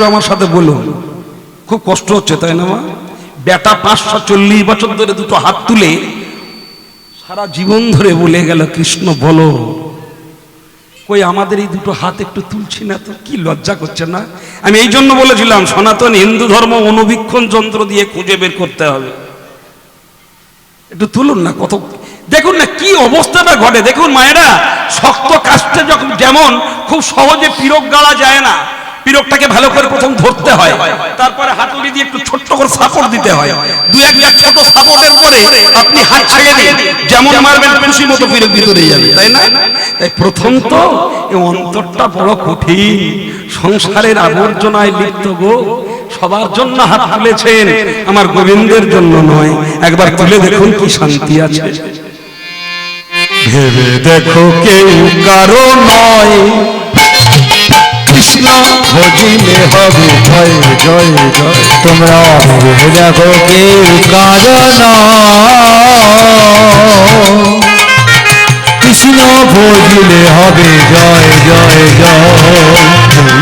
আমার সাথে বলুন, খুব কষ্ট হচ্ছে তাই না মা? বেটা 540 বছর ধরে দুটো হাত তুলে সারা জীবন ধরে বলে গেল কৃষ্ণ বলো। কই আমাদের এই দুটো হাত একটু তুলছি না তো? কি লজ্জা করছে না? আমি এই জন্য বলেছিলাম সনাতন হিন্দু ধর্ম অনুবীক্ষণ যন্ত্র দিয়ে খুঁজে বের করতে হবে। একটু তুলুন না, কত দেখুন না কি অবস্থাটা ঘটে। দেখুন মায়েরা, শক্ত কাস্টে যখন যেমন খুব সহজে পিরক গালা যায় না, পিরকটাকে ভালো করে প্রথম ধরতে হয়, তারপরে হাতুড়ি দিয়ে একটু ছোট্ট করে সাপোর্ট দিতে হয়। দুই একটা ছোট সাপোর্টের পরে আপনি হাত ছেড়ে দিন, যেমন মারবেন খুশি মতো পিরক ভিতরে যাবে, তাই না? তাই প্রথম তো এই অন্তরটা বড় কঠিন, সংসারের আবর্জনায় লিপ্ত গো। সবার জন্য হাত তুলেছেন, আমার গোবিন্দের জন্য নয়। একবার তুলে দেখুন কি শান্তি আছে। ভেবে দেখো কেউ কারো নয়, কৃষ্ণ ভজিলে হবে জয় জয় জয়। তোমরা ভেবে দেখো কেউ কারো নয়, কৃষ্ণ ভজিলে হবে জয় জয় জয়।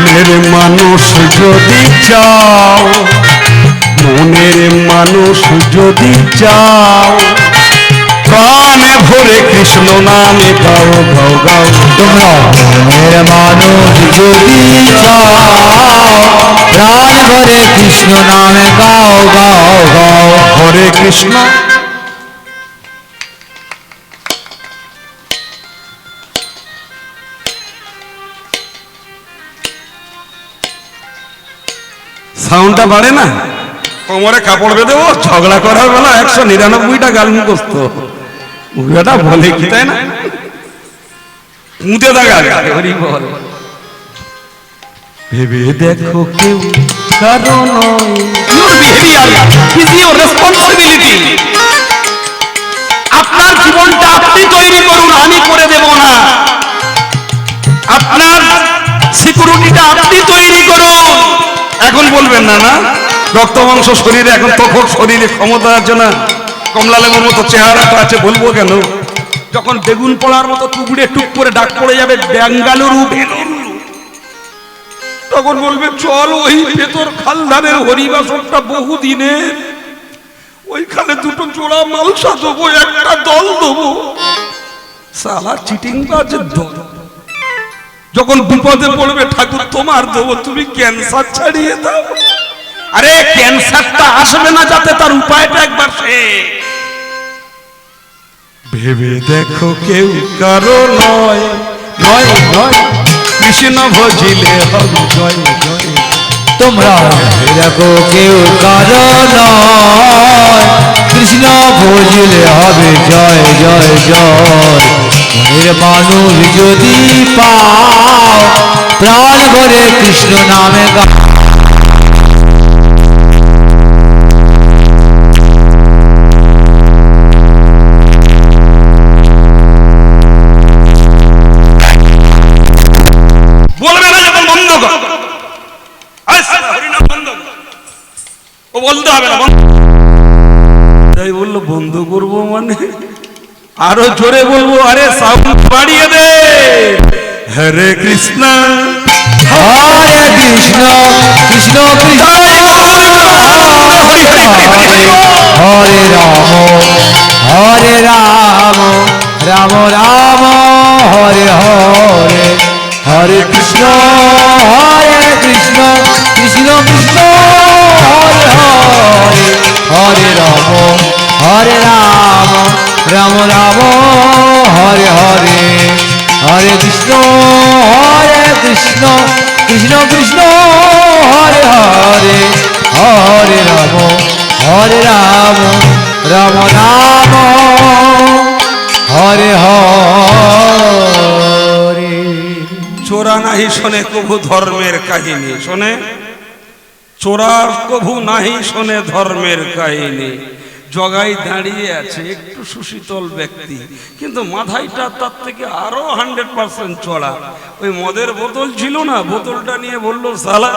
মনের মানুষ যদি চাও, মনের মানুষ যদি চাও, প্রাণে ভরে কৃষ্ণ নামে গাও গাও গাও। তোমরা মনের মানুষ যদি চাও, প্রাণ ভরে কৃষ্ণ নামে গাও গাও গাও। হরে কৃষ্ণ। সাউন্ডটা বাড়ে না? কোমরে কাপড় বেঁধে ও ঝগড়া করার বেলা 199টা গাল মুখস্থ উড়াটা বলে কি, তাই না? মুদে দাগা হরি বল। ভেবে দেখো কেউ কারণ your behaviour is your responsibility. আপনার জীবনটা আপনি তৈরি করুন, আমি করে দেব না। আপনার সিকিউরিটিটা আপনি তৈরি করুন। এখন বলবেন না না রক্ত মাংস শরীরে, এখন তখন শরীরে ক্ষমতা আছে না, কমলা লেবুর মতো চেহারাটা আছে, বলবো কেন? যখন বেগুন পড়ার মতো টুকরে টুক করে ডাক পড়ে যাবে বেঙ্গালুরু বেলুরু, তখন বলবে চল ওই ভেতর খালধারের হরিবাসরটা বহু দিনের, ওইখানে দুটো জোড়া মালসা দেবো, একটা দল দেবো। সালা চিটিং বাজে দল। যখন বিপদে পড়বে ঠাকুর তোমার দেবো, তুমি ক্যান্সার ছাড়িয়ে দাও। আরে ক্যান্সারটা আসবে না যাতে, তার উপায়টা একবার সে ভেবে দেখো কেউ কারো নয় নয় নয়, কৃষ্ণ ভজিলে হবে জয় জয়। তোমরা ভেবে দেখো কেউ কারো নয়, কৃষ্ণ ভজিলে হবে জয় জয় জয়। মনের মানুষ যদি পাও, প্রাণ ভরে কৃষ্ণ নামে গাও। বলবে না যখন বন্ধ কর, হরিনাম বন্ধ কর, ও বলতে হবে না। তাই বললো বন্ধ করবো মানে আরো জোরে বলবো, আরে সাউন্ড বাড়িয়ে দে। হরে কৃষ্ণ হরে কৃষ্ণ কৃষ্ণ কৃষ্ণ হরে রাম হরে রাম রাম রাম হরে হরে। হরে কৃষ্ণ কৃষ্ণ কৃষ্ণ হরে হরে। হরে রাম রাম রাম হরে হরে। হরে কৃষ্ণ কৃষ্ণ কৃষ্ণ হরে হরে। হরে রাম রাম রাম হরে হরে। চোরা নাহি শোনে কভু ধর্মের কাহিনী, শোনে চোরা কভু নাহি শোনে ধর্মের কাহিনী। জগাই দাঁড়িয়ে আছে একটু সুশীতল ব্যক্তি, কিন্তু মাথাইটা তার থেকে আরো 100% চড়া। ওই মদের বোতল ছিল না, বোতলটা নিয়ে বললো সালা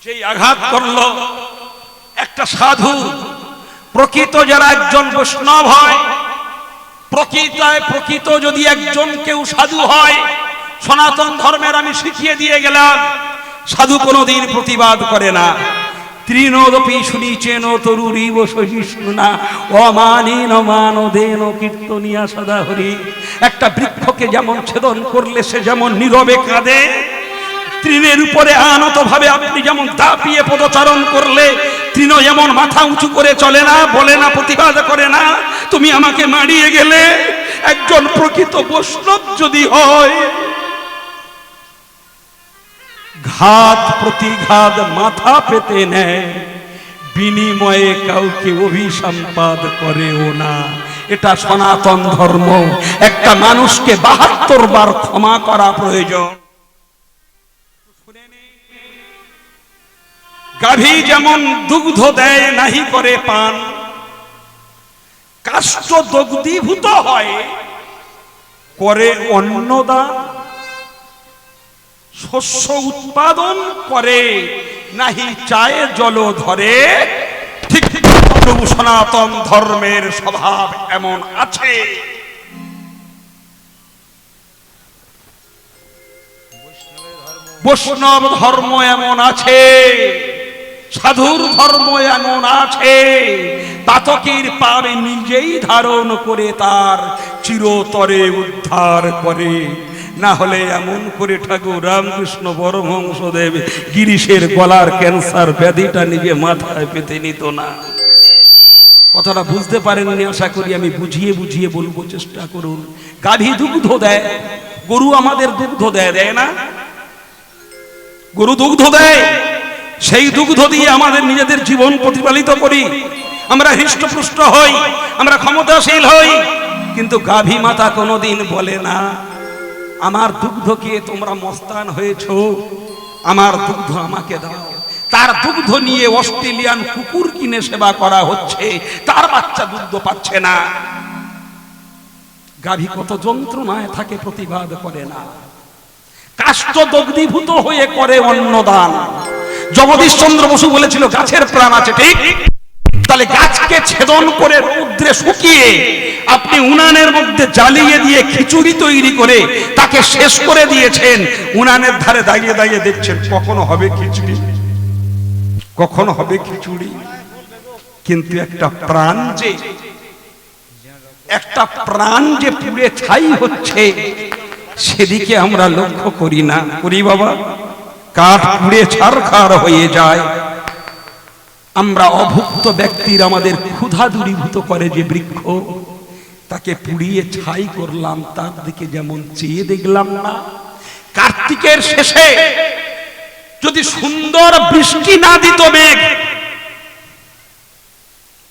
যেই আঘাত করলো একটা সাধু। প্রকৃত যারা একজন বৈষ্ণব হয়, প্রকৃত যদি একজন কেউ সাধু হয়, সনাতন ধর্মের আমি শিখিয়ে দিয়ে গেলাম, সাধু কোনোদিন প্রতিবাদ করে না। তৃণোদপি শুনিচেন তরুরিব সহিষ্ণুনা অমানিন মানদেন কীর্তনিয়া সদা হরি। একটা বৃক্ষকে যেমন ছেদন করলে সে যেমন নীরবে কাঁদে, তৃণের উপরে আনত ভাবে আপনি যেমন দাপিয়ে পদচারণ করলে তৃণ যেমন মাথা উঁচু করে চলে না, বলে না, প্রতিবাদ করে না, তুমি আমাকে মারিয়ে গেলে। একজন প্রকৃত বৈষ্ণব যদি হয়, ঘাত প্রতিঘাত মাথা পেতে নেয়, বিনিময়ে কাউকে অভিসম্পাদ করেও না। এটা সনাতন ধর্ম। একটা মানুষকে ৭২ বার ক্ষমা করা প্রয়োজন। গাভী যেমন দুগ্ধ দেয় নাহি করে পান, কাষ্ঠ দগ্ধীভূত হয় করে অন্নদান, শস্য উৎপাদন করে নাহি চায়ে জল ধরে, ঠিক প্রভু সনাতন ধর্মের স্বভাব এমন আছে। বৈষ্ণব ধর্ম এমন আছে, সাধুর ধর্ম এমন আছে। পাতকের পাবে নিজেই ধারণ করে তার চিরতরে উদ্ধার করে। না হলে এমন করে ঠাকুর রামকৃষ্ণ পরমহংসদেব গিরিশের গলার ক্যান্সার ব্যাধিটা নিজে মাথায় পেতে নিত না। কথাটা বুঝতে পারেননি, আশা করি আমি বুঝিয়ে বুঝিয়ে বলবো, চেষ্টা করুন। গাভী দুগ্ধ দেয়, গরু আমাদের দুগ্ধ দেয়, দেয় না? গরু দুগ্ধ দেয়, সেই দুগ্ধ দিয়ে আমাদের নিজেদের জীবন প্রতিপালিত করি, আমরা হৃষ্টপুষ্ট হই, আমরা ক্ষমতাশীল হই। কিন্তু গাভী মাতা কোনোদিন বলে না আমার দুগ্ধ খেয়ে তোমরা মস্তান হয়েছো, আমার দুগ্ধ আমাকে দাও। তার দুগ্ধ নিয়ে অস্ট্রেলিয়ান কুকুর কিনে সেবা করা হচ্ছে, তার বাচ্চা দুগ্ধ পাচ্ছে না। গাভী কত যন্ত্রণায় থাকে, প্রতিবাদ করে না। কাষ্ঠ দগ্ধীভূত হয়ে করে অন্নদান। জগদীশ চন্দ্র বসু বলেছিল গাছের প্রাণ আছে, ঠিক? তাহলে গাছকে ছেদন করে রৌদ্রে শুকিয়ে আপনি উনানের মধ্যে জ্বালিয়ে দিয়ে খিচুড়ি তৈরি করে তাকে শেষ করে দিয়েছেন। উনানের ধারে দাঁড়িয়ে দাঁড়িয়ে দেখছেন কখনো হবে খিচুড়ি, কখনো হবে খিচুড়ি। কিন্তু একটা প্রাণ যে পুড়ে ছাই হচ্ছে, সেদিকে আমরা লক্ষ্য করি না। করি বাবা? কাঠ পুড়ে ছারখার হয়ে যায়। আমরা অভুক্ত ব্যক্তির আমাদের ক্ষুধা দূরীভূত করে যে বৃক্ষ, তাকে পুড়িয়ে ছাই করলাম, তার দিকে যেমন চেয়ে দেখলাম না। কার্তিকের শেষে যদি সুন্দর বৃষ্টি না দিত মেঘ,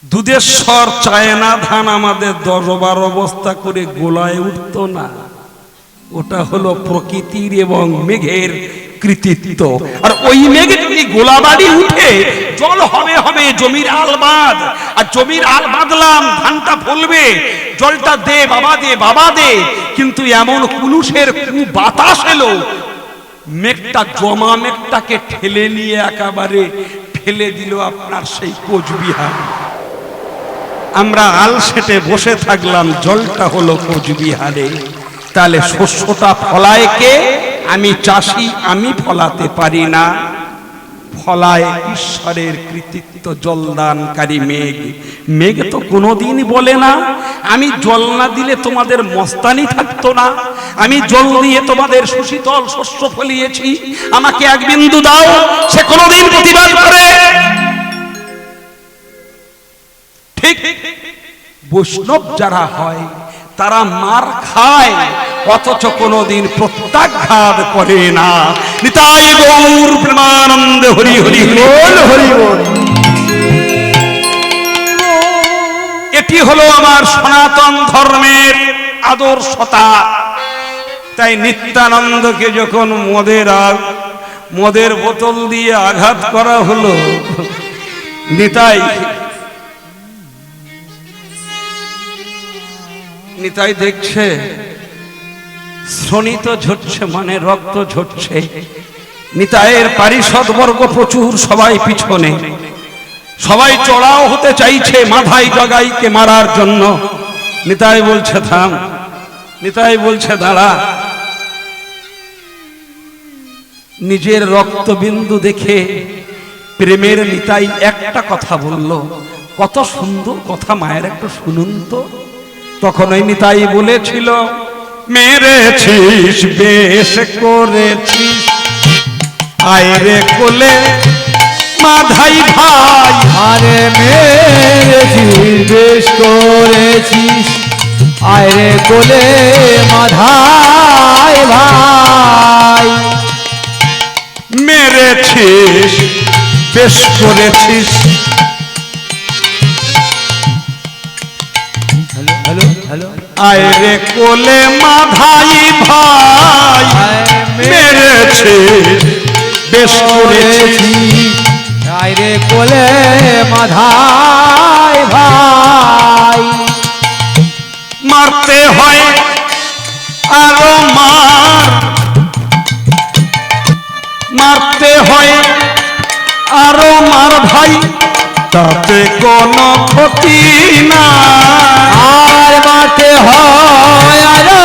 দুধেশ্বর চায়না ধান আমাদের ১০-১২ বস্তা করে গোলায় উঠত না। ওটা হলো প্রকৃতির এবং মেঘের কৃতিত্ব। আর ওই মেঘে যদি গোলাবাড়ি উঠে জল হবে হবে জমির আল বাঁধ, আর জমির আল বাঁধলাম, ধানটা ফলবে, জলটা দে বাবা, দে বাবা দে। কিন্তু এমন কুলুসের বাতাস এলো, মেঘটা জমা মেঘটাকে ঠেলে নিয়ে একেবারে ফেলে দিল আপনার সেই কোচবিহার। আমরা আলসেটে বসে থাকলাম, জলটা হলো কোচবিহারে। তাহলে শস্যটা ফলায় কে? আমি চাষি, আমি ফলাতে পারি না। ফলায় ঈশ্বরের কৃতিত্ব, জলদানকারী মেঘ। মেঘ তো কোনোদিন বলে না আমি জল না দিলে তোমাদের মস্তানি থাকতো না, আমি জল দিয়ে তোমাদের সুশীতল শস্য ফলিয়েছি, আমাকে এক বিন্দু দাও। সে কোনোদিন প্রতিবাদ করে? ঠিক বৈষ্ণব যারা হয় তারা মার খায়, অথচ কোনদিন প্রত্যাঘাত করে না। নিতাই গৌর প্রেমানন্দ, হরি হরি বল, হরি বল। এটি হলো আমার সনাতন ধর্মের আদর্শতা। তাই নিত্যানন্দকে যখন মদের বোতল দিয়ে আঘাত করা হলো, নিতাই দেখছে শ্রোণিত ঝরছে, মানে রক্ত ঝরছে। নিতাইয়ের পারিষদ বর্গ প্রচুর, সবাই পিছনে, সবাই চড়াও হতে চাইছে মাধাই জগাইকে মারার জন্য। নিতাই বলছে থাম, নিতাই বলছে দাঁড়া। নিজের রক্তবিন্দু দেখে প্রেমের নিতাই একটা কথা বলল, কত সুন্দর কথা মায়ের, একটু শুনুন তো। তখন ওই নিতাই বলেছিল, মেরেছিস বেশ করেছিস, আয়রে কোলে মাধাই ভাই। আরে মেরেছিস বেশ করেছিস, আরে কোলে মাধাই ভাই। মেরেছিস বেশ করেছিস, হ্যালো হ্যালো হ্যালো, আয়রে কোলে মাধাই ভাই। মেরেছিস বেশ করেছিস, আরে কোলে মাধাই ভাই। মারতে হয় আরো মার, মারতে হয় আরো মার ভাই, তাতে কোনো ক্ষতি না। আর মারতে হয় আরো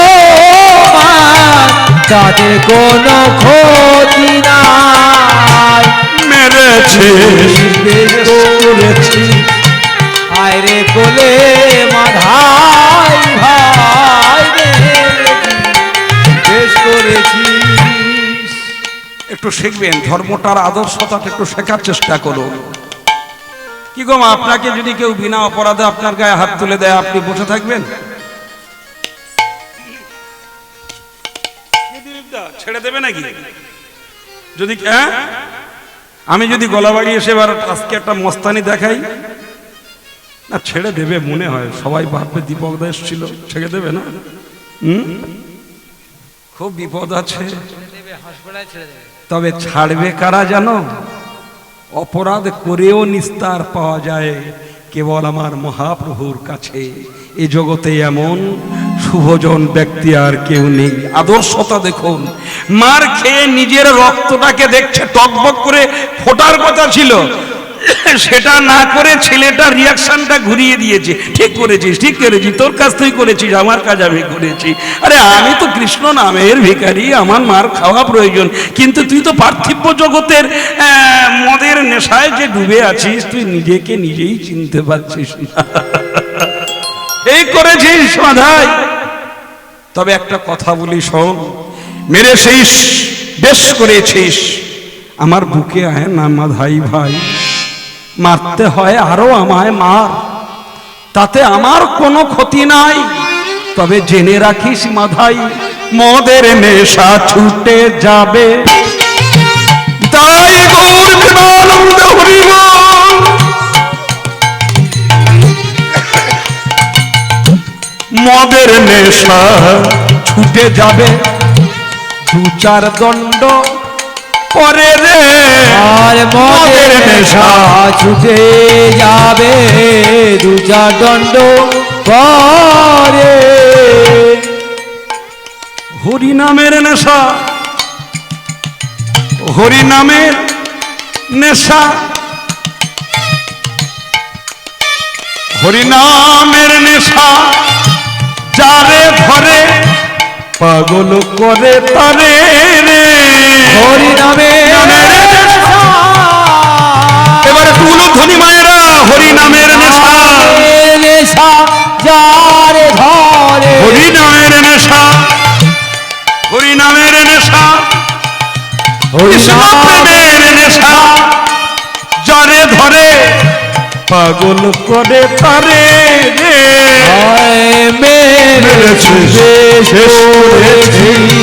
মার, তাতে কোনো ক্ষতি নাই। মেরেছিস বেশ করেছিস, আরে কোলে মাধাই ভাই। বেশ করেছিস। একটু শিখবেন, ধর্মটার আদর্শতাটা একটু শেখার চেষ্টা করুন। কি গো মা, আপনাকে যদি কেউ বিনা অপরাধে আপনার গায়ে হাত তুলে দেয়, আপনি বসে থাকবেন? ছেড়ে দেবে নাকি? যদি আমি যদি গলা বাড়িয়ে এসে এবার আজকে একটা মস্তানি দেখাই, না ছেড়ে দেবে মনে হয়। সবাই ভাববে দীপক দাস ছিল, ছেড়ে দেবে না? খুব বিপদ আছে। তবে ছাড়বে কারা জানো? অপরাধ করেও নিস্তার পাওয়া যায় কেবল আমার মহাপ্রভুর কাছে। এই জগতে এমন শুভজন ব্যক্তি আর কেউ নেই। আদর্শতা দেখুন, মার খেয়ে নিজের রক্তটাকে দেখছে টকবক করে ফোটার কথা ছিল, সেটা না করে ছেলেটা রিয়াকশনটা ঘুরিয়ে দিয়েছে। ঠিক করেছিস, ঠিক করেছিস, তোর কাজ তুই করেছিস, আমার কাজ আমি করেছি। আরে আমি তো কৃষ্ণ নামের ভিখারি, আমার মার খাওয়া প্রয়োজন, কিন্তু তুই তো পার্থিব জগতের মদের নেশায় যে ডুবে আছিস, তুই নিজেকে নিজেই চিনতে পারছিস না। এই করেছিস মাধাই। তবে একটা কথা বলি শোন, মেরেছিস বেশ করেছিস, আমার বুকে আয় না মাধাই ভাই। মারতে হয় আরো আমায় মার, তাতে আমার কোনো ক্ষতি নাই। তবে জেনে রাখিস মাধাই, মদের নেশা ছুটে যাবে। তাই গৌর প্রেমানন্দ হরি বল। মদের নেশা ছুটে যাবে, দু চার দণ্ড পরে রে। আর মদের নেশা ছুটে যাবে, দু চার দণ্ড পরে। হরি নামের নেশা, হরি নামের নেশা, হরি নামের নেশা যারে ধরে পাগল করে তারে রে। হরি নামের নেশা। এবারে তুলো ধ্বনি মায়েরা, হরি নামের নেশা, নেশা যারে ধরে। হরি নামের নেশা, হরি নামের নেশা, কৃষ্ণ প্রেমের নেশা যারে ধরে পাগল করে তারে রে। মেরেছিস বেশ করেছিস,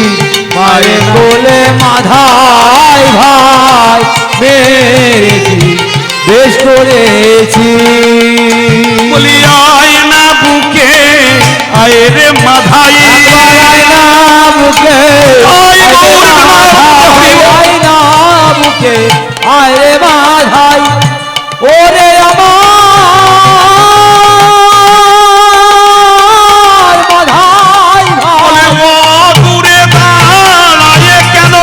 মারে কোলে মাধাই ভাই। মেরেছিস বেশ করেছিস। বলি আয় না বুকে, আয় রে মাধাই। আয় না বুকে, আয় গৌর মাধাই। আয় না বুকে, আয় রে মাধাই। ওরে আমার মাধাই ভাই। ও দূরে দাঁড়ায় কেন?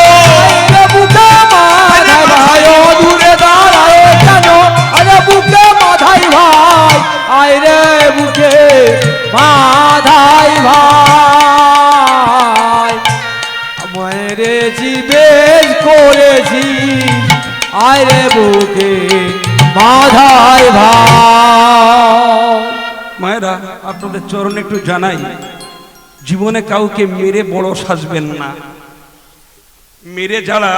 বুকে মাধাই ভাই, ও দূরে দাঁড়ায় কেন? আরে বুকে মাধাই ভাই, আয় রে বুকে মাধাই ভাই। মেরেছি বেশ বেশ করেছি আয় রে বুকে মাথায় ভাই। মায়েরা, আপনাদের চরণে একটু জানাই, জীবনে কাউকে মেরে বড় সাজবেন না। মেরে যারা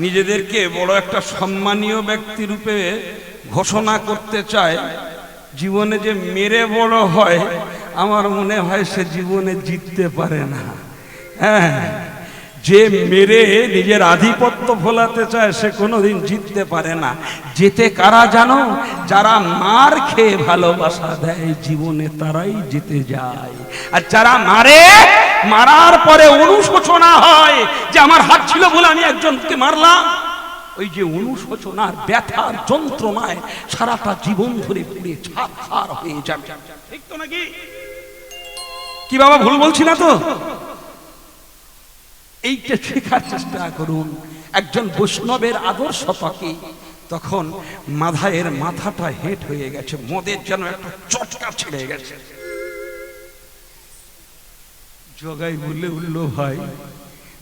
নিজেদেরকে বড় একটা সম্মানীয় ব্যক্তি রূপে ঘোষণা করতে চায়, জীবনে যে মেরে বড় হয়, আমার মনে হয় সে জীবনে জিততে পারে না। হ্যাঁ, যে মেরে নিজের আধিপত্য ফলাতে চায় সে কোনোদিন জিততে পারে না। যেতে কারা জানো? যারা মার খেয়ে ভালোবাসা দেয় জীবনে, তারাই জিতে যায়। আর যারা মারে, মারার পরে অনুশোচনা হয় যে আমার হাত ছিল বলে আমি একজনকে মারলাম, ওই যে অনুশোচনার ব্যথার যন্ত্রণায় সারাটা জীবন ধরে পুড়ে ছারখার হয়ে যাবে। ঠিক তো নাকি? কি বাবা, ভুল বলছি না তো? এইটা শেখার চেষ্টা করুন। একজন বৈষ্ণবের আদর্শতাকে তখন মাধায়ের মাথাটা হেট হয়ে গেছে, মদের যেন একটা চটকা ছেড়ে গেছে। জগাই বলে উঠল, ভাই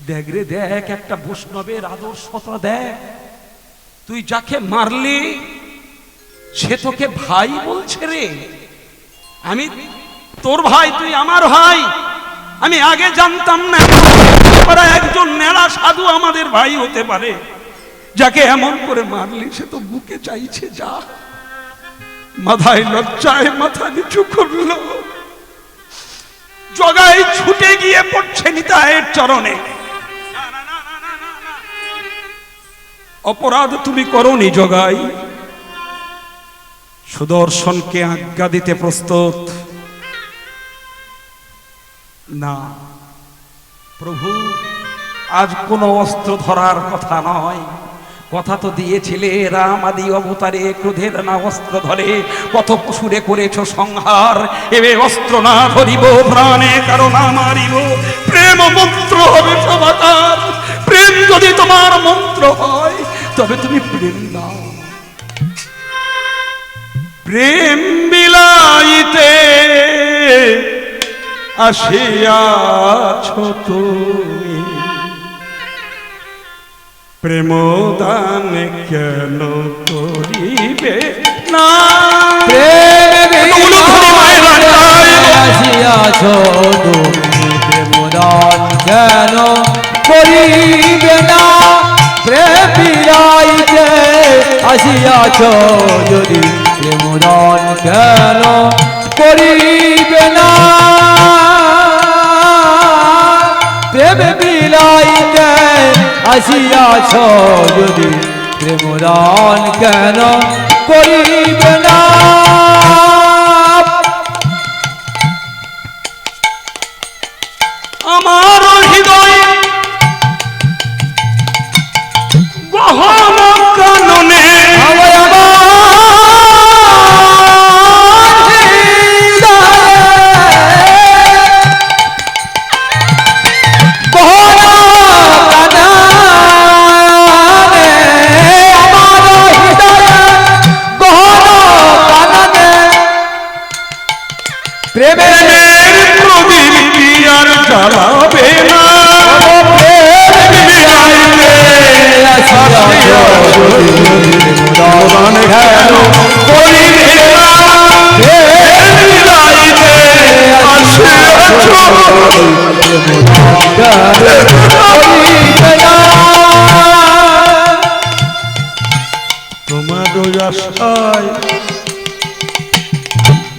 দেখ রে দেখ, একটা বৈষ্ণবের আদর্শতা দেখ। তুই যাকে মারলি সে তোকে ভাই বলছে রে। আমি তোর ভাই, তুই আমার ভাই। আমি আগে জানতাম না একজন নেড়া সাধু আমাদের ভাই হতে পারে। যাকে এমন করে মারলি সে তো বুকে চাইছে যা। মাথায় লজ্জায় মাথা নিচু করল। জগাই ছুটে গিয়ে পড়ছে নিতাইয়ের চরণে। অপরাধ তুমি করনি জগাই, সুদর্শনকে আজ্ঞা দিতে প্রস্তুত না। প্রভু, আজ কোনো অস্ত্র ধরার কথা নয়। কথা তো দিয়েছিলে রাম আদি অবতারে ক্রোধের না অস্ত্র ধরে, কত পশুরে করেছ সংহার। এবে অস্ত্র না ধরিব, প্রাণে কারো না মারিব। প্রেম মন্ত্র হবে সমাচার। প্রেম যদি তোমার মন্ত্র হয় তবে তুমি প্রেম দাও। প্রেম বিলাইতে আসিয়াছ তুমি, প্রেম দান কেন করিবে না? আসিয়াছ তুমি, প্রেম দান কেন করিবে না? প্রেম বিলাইতে আসিয়াছ যদি, প্রেম দান কেন করিবে না? প্রেম বিলাইতে আসিয়াছ যদি, প্রেম দান কেন করিবে না? আমার হৃদয় গহন কাননে প্রেমের প্রদীপ আর জ্বালাবে না। তোমার আশায়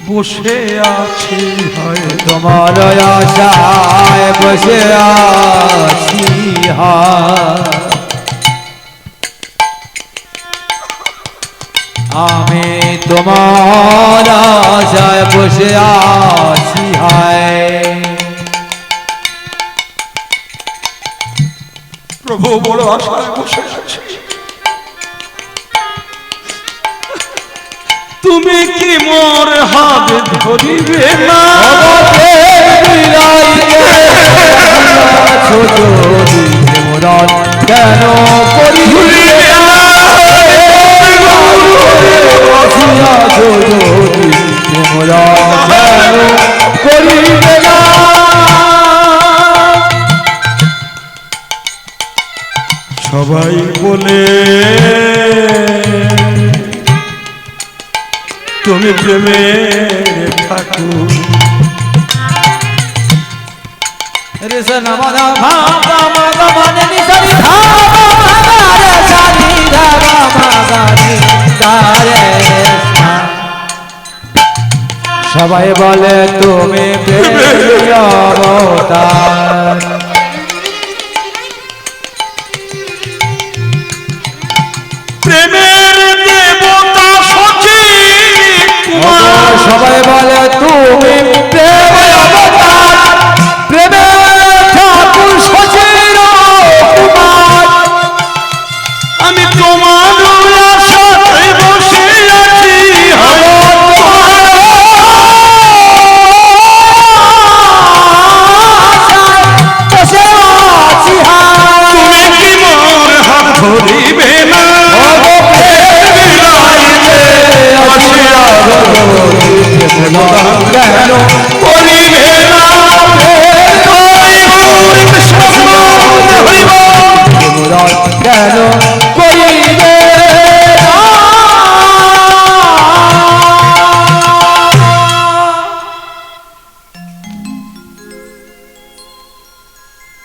বসে আছি, হয় তোমার আশায় বসে আছি, আমি তোমার আশায় বসে আছি। প্রভু, বড় আশায় বসে আছি। তুমি কি মোর হাত ধরিবে না? কেন করিবে না? করিবে না? সবাই বলে তুমি প্রেমের ঠাকুর রে সনা মাধা ভাবা মাধা মানে নিসারি ধাবা রে সারি ধাবা মাধা নি রে সবাই বলে তুমি প্রেমের অবতার প্রেমের দেবতা সচি কুমার সবাই বলে তুমি প্রেমের অবতার প্রেমের ঠাকুর সচির কুমার আমি তোমার সাথে বসে আছি তুমি কি মোর হাত ধরিবে না করিবে না কেন করিবে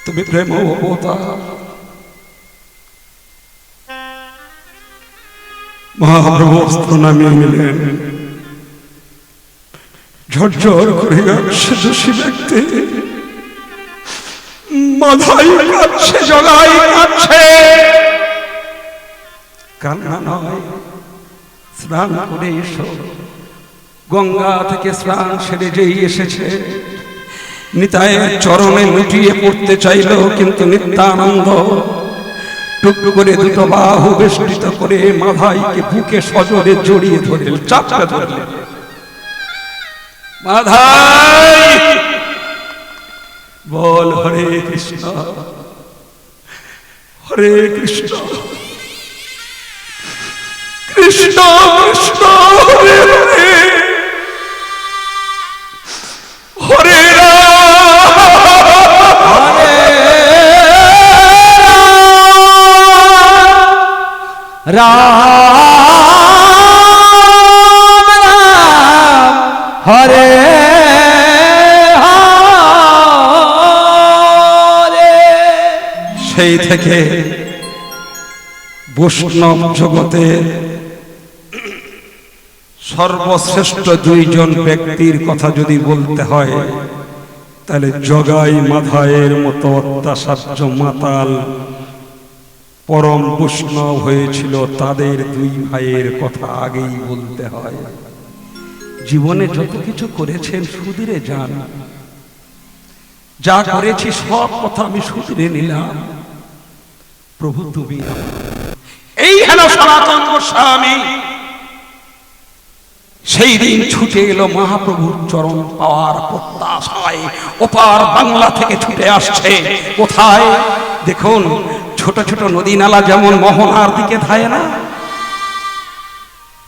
তুমি প্রেম অবতার মহাপ্রভু অস্ত্র নামিয়ে নিলেন ঝরঝর করে যাচ্ছে দোষী ব্যক্তি মাথায় কাটছে জগাই কাটছে কান্না নয় স্নান করে এসো গঙ্গা থেকে স্নান সেরে যেই এসেছে নিতাইয়ের চরণে লুটিয়ে পড়তে চাইল কিন্তু নিত্যানন্দ টুকটু করে দুটো বাহু বেষ্টিত করে মাধাইকে বুকে সজোরে জড়িয়ে ধরলেন চাপটা ধরলেন মাধাই বল হরে কৃষ্ণ হরে কৃষ্ণ কৃষ্ণ কৃষ্ণ হরে হরে হরে রাম রাম হরে হরে সেই থেকে বৈষ্ণব জগতের সর্বশ্রেষ্ঠ দুইজন ব্যক্তির কথা যদি বলতে হয় তাহলে জগাই মাধায়ের মতো অত্যাচার্য মাতাল পরম বৈষ্ণব হয়েছিল তাদের দুই ভাইয়ের কথা আগেই বলতে হয় জীবনে যত কিছু করেছেন সুধীরে যান যা করেছি সব কথা আমি সুধীরে নিলাম প্রভু তুমি এই হেন সনাতন গোস্বামী সেই দিন ছুটে এলো মহাপ্রভুর চরণ পাওয়ার প্রত্যাশায় ওপার বাংলা থেকে ছুটে আসছে কোথায় দেখুন ছোট ছোট নদী নালা যেমন মোহনার দিকে ধায় না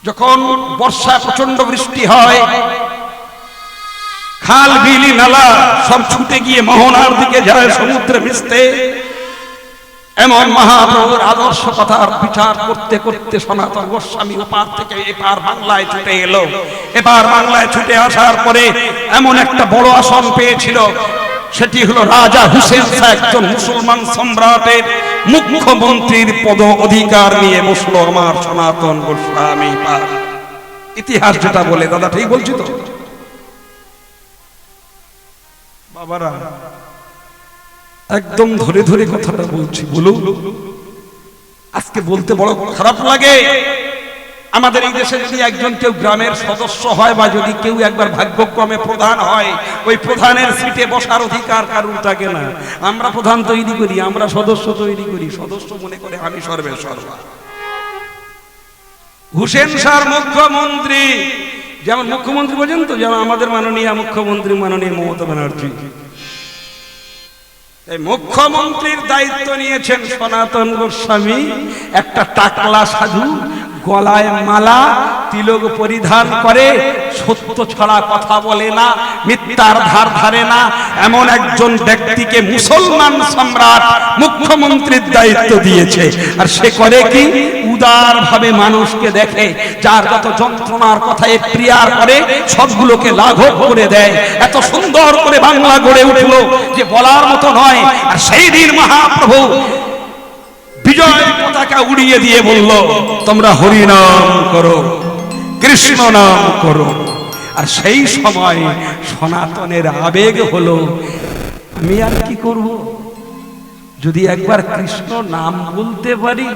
যখন বর্ষা প্রচন্ড বৃষ্টি হয় খাল বিলি নালা সব ছুটে গিয়ে মোহনার দিকে যায় সমুদ্রে মিশতে এমন মহাপ্রভুর আদর্শ কথার বিচার করতে করতে সনাতন গোস্বামী ওপার থেকে এপার বাংলায় ছুটে এলো এপার বাংলায় ছুটে আসার পরে এমন একটা বড় আসন পেয়েছিল সেটি হলো রাজা হুসেন শাহ একজন মুসলমান সম্রাটের মুখ্যমন্ত্রীর পদ অধিকার নিয়ে বসলো আমার সনাতন গোস্বামী ইতিহাস যেটা বলে দাদা ঠিক বলছি তো বাবারা একদম ধরে ধরে কথাটা বলছি বলুন আজকে বলতে বড় খারাপ লাগে আমাদের এই দেশে যদি একজন কেউ গ্রামের সদস্য হয় বা যদি কেউ একবার ভাগ্যক্রমে প্রধান হয় ওই প্রধানের সিটে বসার অধিকার কারুর থাকে না আমরা প্রধান তৈরি করি আমরা সদস্য তৈরি করি সদস্য মনে করে আমি সর্বে সর্বা হুসেন শাহ মুখ্যমন্ত্রী যেমন মুখ্যমন্ত্রী বোঝেন তো যেমন আমাদের মাননীয় মুখ্যমন্ত্রী মাননীয় মমতা ব্যানার্জি এই মুখ্যমন্ত্রীর দায়িত্ব নিয়েছেন সনাতন গোস্বামী একটা টাকলা সাধু গলায় মালা, তিলক পরিধান করে, সত্য ছড়া কথা বলে না, মিথ্যার ধার ধারে না, এমন একজন ব্যক্তিকে মুসলমান সম্রাট মুখ্যমন্ত্রীর দায়িত্ব দিয়েছে। আর সে করে কি? উদার ভাবে মানুষকে দেখে, যার যত যন্ত্রণার কথা প্রিয়ার করে সবগুলোকে লাঘব করে দেয়। এত সুন্দর করে বাংলা গড়ে উঠলো যে বলার মতো নয়। আর সেই দিন মহাপ্রভু বিজয় পতাকা উড়িয়ে দিয়ে বলল, তোমরা হরি নাম করো, কৃষ্ণ নাম করো। আর সেই সময় সনাতনের আবেগ হলো, আমি আর কি করব, যদি একবার কৃষ্ণ নাম বলতে পারি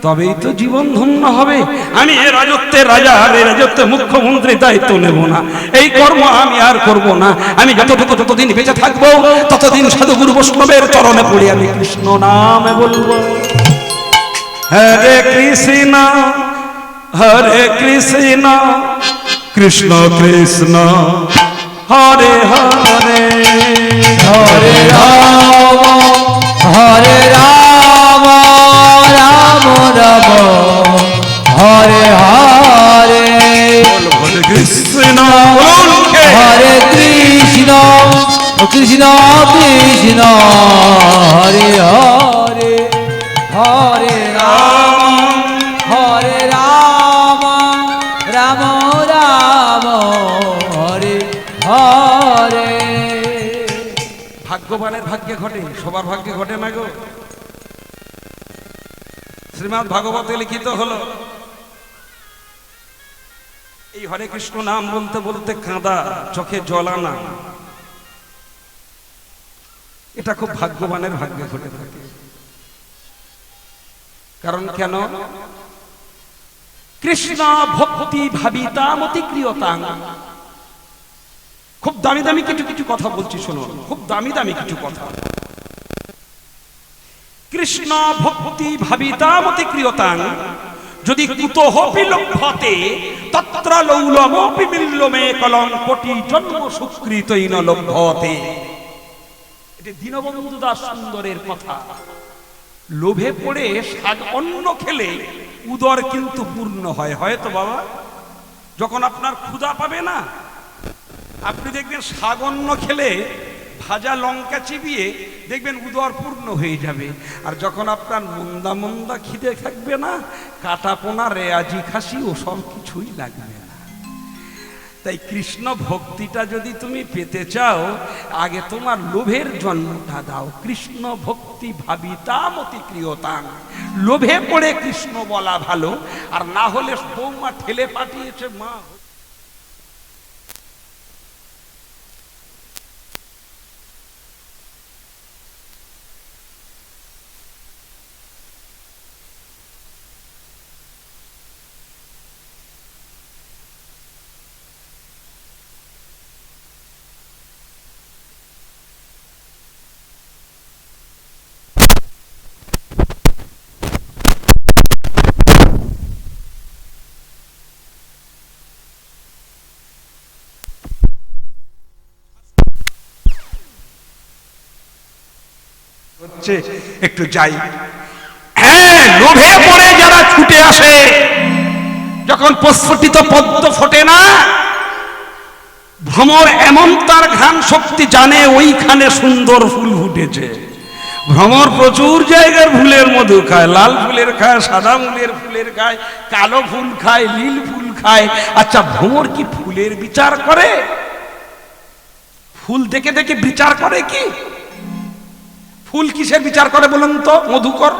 তবেই তো জীবন ধন্য হবে। আমি এ রাজত্বের রাজা, এ রাজত্বের মুখ্যমন্ত্রী দায়িত্ব নেব না, এই কর্ম আমি আর করব না। আমি যতদিন বেঁচে থাকবো ততদিন সাধুগুরু বৈষ্ণবের চরণে পড়ে আমি কৃষ্ণ নাম বলবো। হরে কৃষ্ণ হরে কৃষ্ণ কৃষ্ণ কৃষ্ণ হরে হরে, হরে রাম হরে রাম রাম রাম হরে হরে, হরে কৃষ্ণ হরে কৃষ্ণ কৃষ্ণ কৃষ্ণ হরে হরে, হরে রাম হরে রাম রাম রাম হরে হরে। ভাগ্যবানের ভাগ্যে ঘটে, সবার ভাগ্যে ঘটে না গো। শ্রীমদ্ ভাগবতে লিখিত হলো, এই হরে কৃষ্ণ নাম বলতে বলতে কাঁদা, চোখে জল আনা, এটা খুব ভাগ্যবানের ভাগ্যে ঘটে থাকে। কারণ কেন? কৃষ্ণ ভক্তি ভাবিতামতি ক্রিয়তাং। খুব দামি দামি কিছু কিছু কথা বলছি, শুনুন, খুব দামি দামি কিছু কথা। কৃষ্ণ ভক্তি ভাবিতামতি ক্রিয়তাং যদি কুতোহপি লভ্যতে তত্র লৌলমপি বিল্লমে কলং কোটি জন্ম সুকৃতৈন লভ্যতে। এটা দীনবন্ধু দাস সুন্দরের কথা। লোভে পড়ে শাক অন্ন খেলে উদর কিন্তু পূর্ণ হয়। হয়তো বাবা, যখন আপনার ক্ষুধা পাবে না, আপনি দেখবেন শাক অন্ন খেলে ভাজা লঙ্কা চিবিয়ে দেখবেন উদর পূর্ণ হয়ে যাবে। আর যখন আপনার মন্দা মন্দা খিদে থাকবে না, কাটা পোনা রেয়াজি খাসি ও সব কিছুই লাগবে না। তাই কৃষ্ণ ভক্তিটা যদি তুমি পেতে চাও, আগে তোমার লোভের জন্মটা দাও। কৃষ্ণ ভক্তি ভাবিতামতি ক্রিয়তাং, লোভে পড়ে কৃষ্ণ বলা ভালো। আর না হলে বৌমা ঠেলে পাঠিয়েছে, মা হচ্ছে একটু যাই। হ্যাঁ, লোভে পড়ে যারা ছুটে আসে, যখন প্রস্ফুটিত পদ্ম ফোটে না, ভ্রমর এমন তার ঘ্রাণ শক্তি জানে ওইখানে সুন্দর ফুল ফুটেছে। ভ্রমর প্রচুর জায়গার ফুলের মধু খায়, লাল ফুলের খায়, সাদা ফুলের খায়, কালো ফুল খায়, নীল ফুল খায়। আচ্ছা, ভ্রমর কি ফুলের বিচার করে? ফুল দেখে দেখে বিচার করে কি? ফুল কিসের বিচার করে বলুন তো? মধুকর।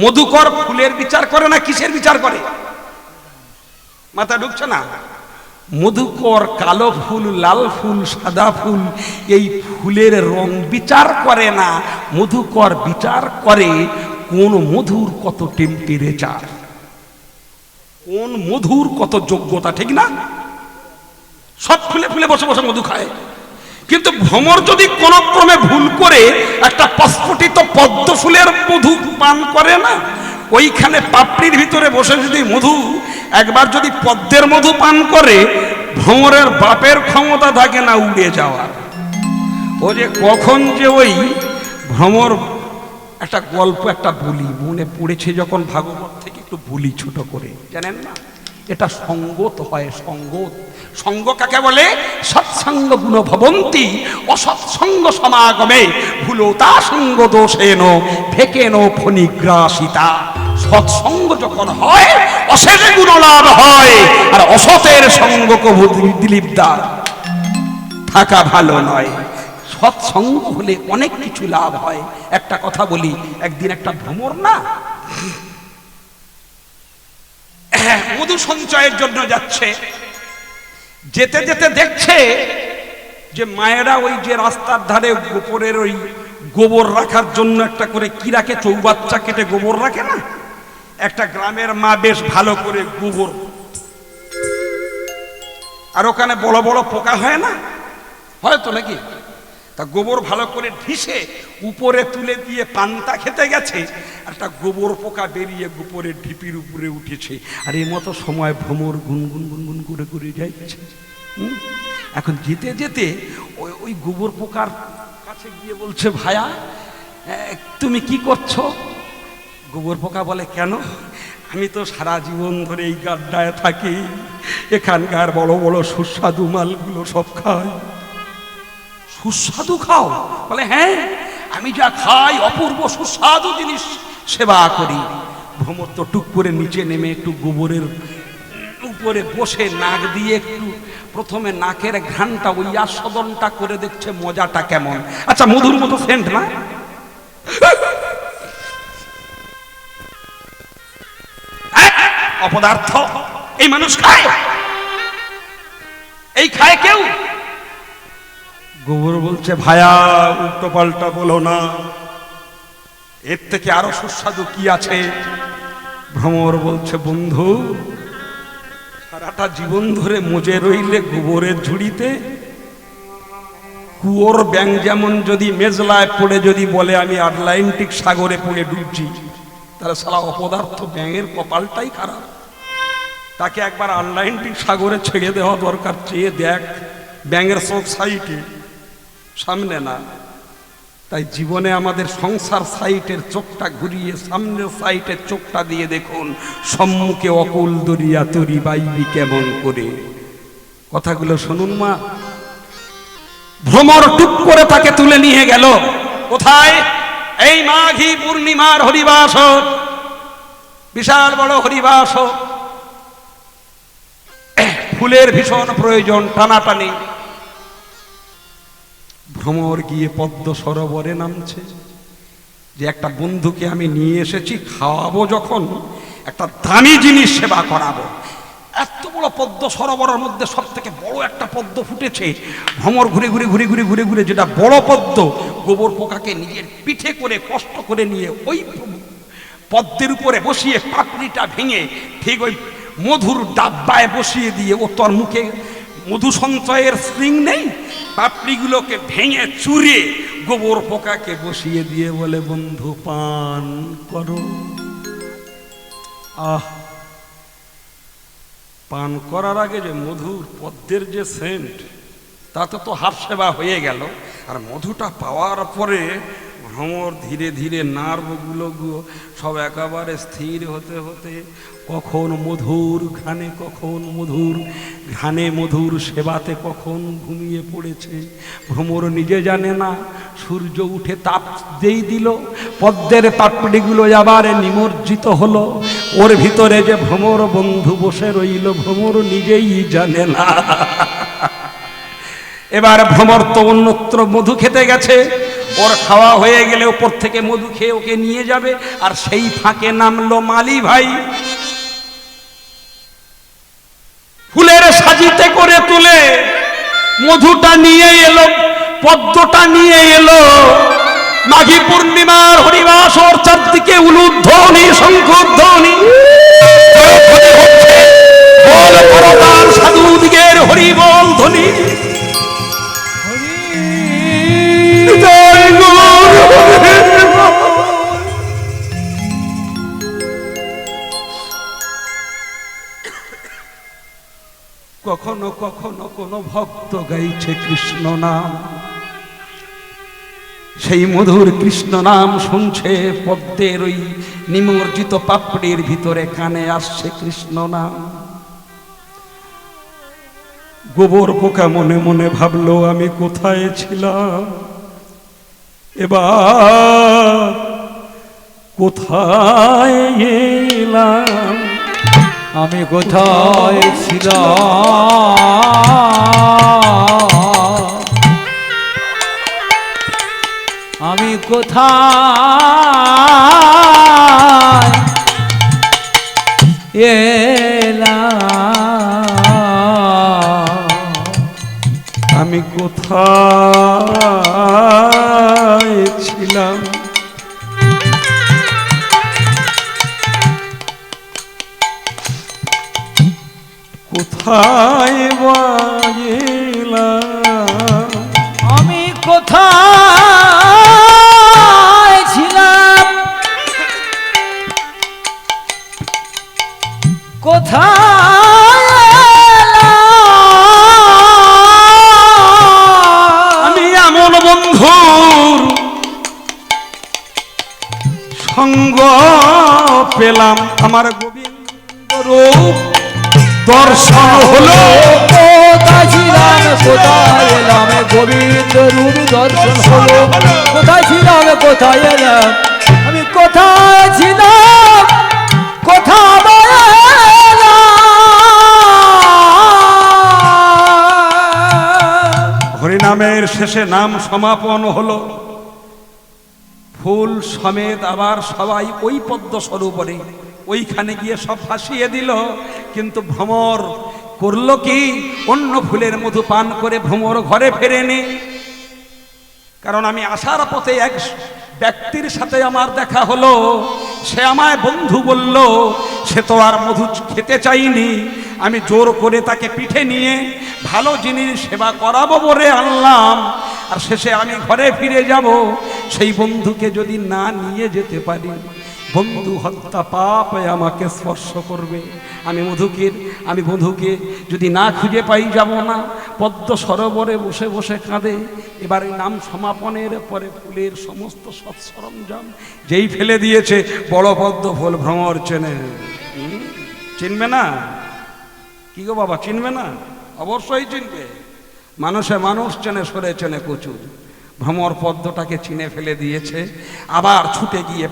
মধুকর ফুলের বিচার করে না কিসের বিচার করে? মাথা ঢুকছে না? মধুকর কালো ফুল, লাল ফুল, সাদা ফুল, এই ফুলের রং বিচার করে না। মধুকর বিচার করে কোন মধুর কত টেম্পারেচার, কোন মধুর কত যোগ্যতা, ঠিক না? সব ফুলে ফুলে বসে বসে মধু খায়। কিন্তু ভ্রমর যদি কোন ক্রমে ভুল করে একটা প্রস্ফুটিত পদ্ম ফুলের মধু পান করে না, ওইখানে পাপড়ির ভিতরে বসে যদি মধু একবার যদি পদ্মের মধু পান করে, ভ্রমরের বাপের ক্ষমতা থাকে না উড়ে যাওয়ার। ও যে কখন যে ওই ভ্রমর একটা গল্প একটা বলি, মনে পড়েছে যখন ভাগবত থেকে একটু বলি ছোট করে, জানেন না? এটা সঙ্গত হয়, সঙ্গত। সঙ্গ কাকে বলে? সৎসঙ্গ গুণ ভবন্তি অসৎসঙ্গ সমাগমে ভুলতা সঙ্গ দোষেন ফেকেন ফণিগ্রাসিতা। সৎসঙ্গ যখন হয় অশেষ গুণ লাভ হয়, আর অসতের সঙ্গ কবু দিলীপদার থাকা ভালো নয়। সৎসঙ্গ হলে অনেক কিছু লাভ হয়। একটা কথা বলি, একদিন একটা ভ্রমর না মধু সঞ্চয়ের জন্য যাচ্ছে, যেতে যেতে দেখছে যে মায়েরা ওই যে রাস্তার ধারে গোবরের ওই গোবর রাখার জন্য একটা করে কি রাখে, চৌবাচ্চা কেটে গোবর রাখে না? একটা গ্রামের মা বেশ ভালো করে গোবর, আর ওখানে বড় বড় পোকা হয় না, হয়তো নাকি, তা গোবর ভালো করে ঢিসে উপরে তুলে দিয়ে পান্তা খেতে গেছে, একটা গোবর পোকা বেরিয়ে গোবরের ঢিপির উপরে উঠেছে। আর এই মতো সময় ভ্রমর গুনগুন গুনগুন করে করে যাচ্ছে। এখন যেতে যেতে ওই গোবর পোকার কাছে গিয়ে বলছে, ভায়া তুমি কি করছো? গোবর পোকা বলে, কেন? আমি তো সারা জীবন ধরে এই গাড্ডায় থাকি, এখানকার বড় বড় সুস্বাদু মালগুলো সব খাই। সুস্বাদু খাও? বলে, হ্যাঁ, আমি যা খাই অপূর্ব সুস্বাদু জিনিস সেবা করি। ভ্রমর তো টুক করে নিচে নেমে একটু গোবরের উপরে বসে নাক দিয়ে একটু প্রথমে নাকের ঘ্রাণটা ওই আস্বাদনটা করে দেখছে মজাটা কেমন। আচ্ছা, মধুর মতো সেন্ট না? অপদার্থ, এই মানুষ খায়? এই খায় কেউ? গোবর বলছে, ভায়া উল্টো পাল্টা বলো না, এর থেকে আরো সুস্বাদু কি আছে? ভ্রমর বলছে, বন্ধু সারাটা জীবন ধরে মজে রইলে গোবরের ঝুড়িতে, কুয়োর ব্যাং যেমন যদি মেজলায় পড়ে যদি বলে আমি আটলান্টিক সাগরে পড়ে ডুবছি, তাহলে সারা অপদার্থ ব্যাঙের কপালটাই খারাপ। তাকে একবার আটলান্টিক সাগরে ছেড়ে দেওয়া দরকার। চেয়ে দেখ, ব্যাঙের চোখ সাইটে, সামনে না। তাই জীবনে আমাদের সংসার সাইটের চোখটা ঘুরিয়ে সামনের সাইটের চোখটা দিয়ে দেখুন, সম্মুখে অকুল দরিয়া তরি বাইবি কেমন করে। কথাগুলো শুনুন মা। ভ্রমর টুক করে তাকে তুলে নিয়ে গেল কোথায়? এই মাঘী পূর্ণিমার হরিবাস, বিশাল বড় হরিবাস, ফুলের ভীষণ প্রয়োজন, টানাটানি। ভ্রমর গিয়ে পদ্ম সরোবরে নামছে, যে একটা বন্ধুকে আমি নিয়ে এসেছি, খাওয়াবো যখন একটা দামি জিনিস সেবা করাবো। এত বড় পদ্ম সরোবরের মধ্যে সব থেকে বড় একটা পদ্ম ফুটেছে। ভ্রমর ঘুরে ঘুরে ঘুরে ঘুরে ঘুরে ঘুরে যেটা বড় পদ্ম, গোবর পোকাকে নিজের পিঠে করে কষ্ট করে নিয়ে ওই পদ্মের উপরে বসিয়ে পাপড়িটা ভেঙে ঠিক ওই মধুর ডাব্বায় বসিয়ে দিয়ে, ও তোর মুখে মধু সঞ্চয়ের স্প্রিং নেই, পাপড়িগুলোকে ভেঙে চুরিয়ে গোবর পোকাকে বসিয়ে দিয়ে বলে, বন্ধু পান করো। আহ, পান করার আগে যে মধুর পদ্মের যে সেন্ট, তাতে তো হাত সেবা হয়ে গেল। আর মধুটা পাওয়ার পরে ভ্রমর ধীরে ধীরে নার্ভগুলো সব একেবারে স্থির হতে হতে কখন মধুর ঘ্রাণে, কখন মধুর ঘ্রাণে মধুর সেবাতে কখন ঘুমিয়ে পড়েছে ভ্রমর নিজে জানে না। সূর্য উঠে তাপ যেই দিল, পদ্মের পাপড়িগুলো আবার নিমজ্জিত হলো। ওর ভিতরে যে ভ্রমর বন্ধু বসে রইল, ভ্রমর নিজেই জানে না। এবার ভ্রমর তো অন্যত্র মধু খেতে গেছে, ওর খাওয়া হয়ে গেলে ওপর থেকে মধু খেয়ে ওকে নিয়ে যাবে। আর সেই ফাঁকে নামলো মালি ভাই, ফুলের সাজিতে করে তুলে মধুটা নিয়ে এলো, পদ্মটা নিয়ে এলো। মাঘী পূর্ণিমার হরিবাস, ওর চারদিকে উলুধ্বনি, শঙ্খধ্বনি, সাধু দিগের হরি বল ধ্বনি। কখনো কখনো কোন ভক্ত গাইছে কৃষ্ণ নাম, সেই মধুর কৃষ্ণ নাম শুনছে, পদ্মের ওই নিমজ্জিত পাপড়ির ভিতরে কানে আসছে কৃষ্ণ নাম। গোবর পোকা মনে মনে ভাবলো আমি কোথায় ছিলাম, এবার কোথায় এলাম, আমি কোথায় ছিলাম, আমি কোথায় এলাম, আমি কোথায় ছিলাম। কোথায় বাজলাম, আমি কোথায় ছিলাম, কোথায় এলাম। আমি এমন বন্ধুর সঙ্গ পেলাম, আমার গোবিন্দ রূপ দর্শন হলো। কোথায় ছিলাম কোথায় এলাম, গোবিন্দ রূপ দর্শন হলো। কোথায় ছিলাম কোথায় এলাম, আমি কোথায় ছিলাম কোথায় এলাম। হরিনামের শেষে নাম সমাপন হলো, ফুল সমেত আবার সবাই ওই পদ্ম সরোবরে ওইখানে গিয়ে সব ভাসিয়ে দিল। কিন্তু ভ্রমর করলো কি, অন্য ফুলের মধু পান করে ভ্রমর ঘরে ফেরেনি। কারণ আমি আসার পথে এক ব্যক্তির সাথে আমার দেখা হলো, সে আমায় বন্ধু বলল, সে তো আর মধু খেতে চাইনি, আমি জোর করে তাকে পিঠে নিয়ে ভালো জিনিস সেবা করাবো বলে আনলাম। আর শেষে আমি ঘরে ফিরে যাব, সেই বন্ধুকে যদি না নিয়ে যেতে পারি, বন্ধু হত্যা পাপ আমাকে স্পর্শ করবে। আমি বন্ধুকে যদি না খুঁজে পাই যাব না। পদ্ম সরোবরে বসে বসে কাঁদে। এবার এই নাম সমাপনের পরে ফুলের সমস্ত সরঞ্জাম যেই ফেলে দিয়েছে, বড় পদ্ম ফুল ভ্রমর চেনে। চিনবে না? কি গো বাবা, চিনবে না? অবশ্যই চিনবে। মানুষে মানুষ চেনে, সরে চেনে কচু। ভ্রমর পদ্মটাকে চিনে ফেলে দিয়েছে। আবার ছুটে গিয়ে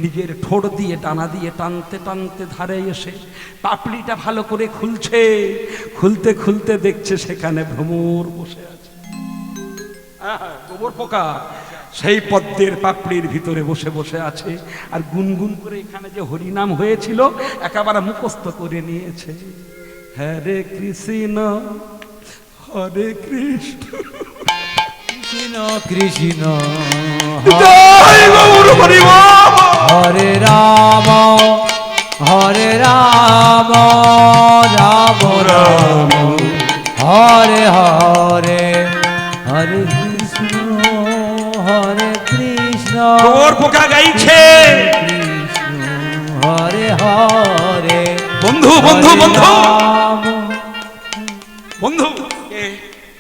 নিজের ঠোঁট দিয়ে ডানা দিয়ে টানতে টানতে ধারে এসে পাপড়িটা ভালো করে খুলছে। খুলতে খুলতে দেখছে সেখানে ভ্রমর বসে আছে। গোবর পোকা সেই পদ্মের পাপড়ির ভিতরে বসে বসে আছে। আর গুনগুন করে এখানে যে হরিনাম হয়েছিল একেবারে মুখস্থ করে নিয়েছে। হরে কৃষ্ণ হরে কৃষ্ণ কৃষ্ণ কৃষ্ণ জয় গৌর হরি বল। হরে রাম হরে রাম রাম রাম হরে হরে হরে কৃষ্ণ হরে কৃষ্ণ গোবর পোকা গাইছে কৃষ্ণ হরে হরে বন্ধু বন্ধু বন্ধু রাম। বন্ধু কে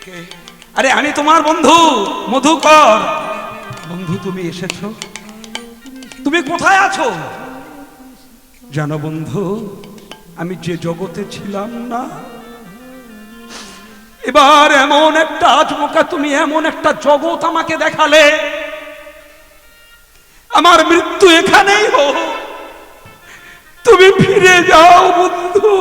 কে? আরে আমি তোমার বন্ধু মধুকর। বন্ধু তুমি এসেছো, তুমি কোথায় আছো? জানো বন্ধু, আমি যে জগতে ছিলাম না, এবার এমন একটা আচমকা তুমি এমন একটা জগৎ আমাকে দেখালে, আমার মৃত্যু এখানেই হোক, তুমি ফিরে যাও বন্ধু।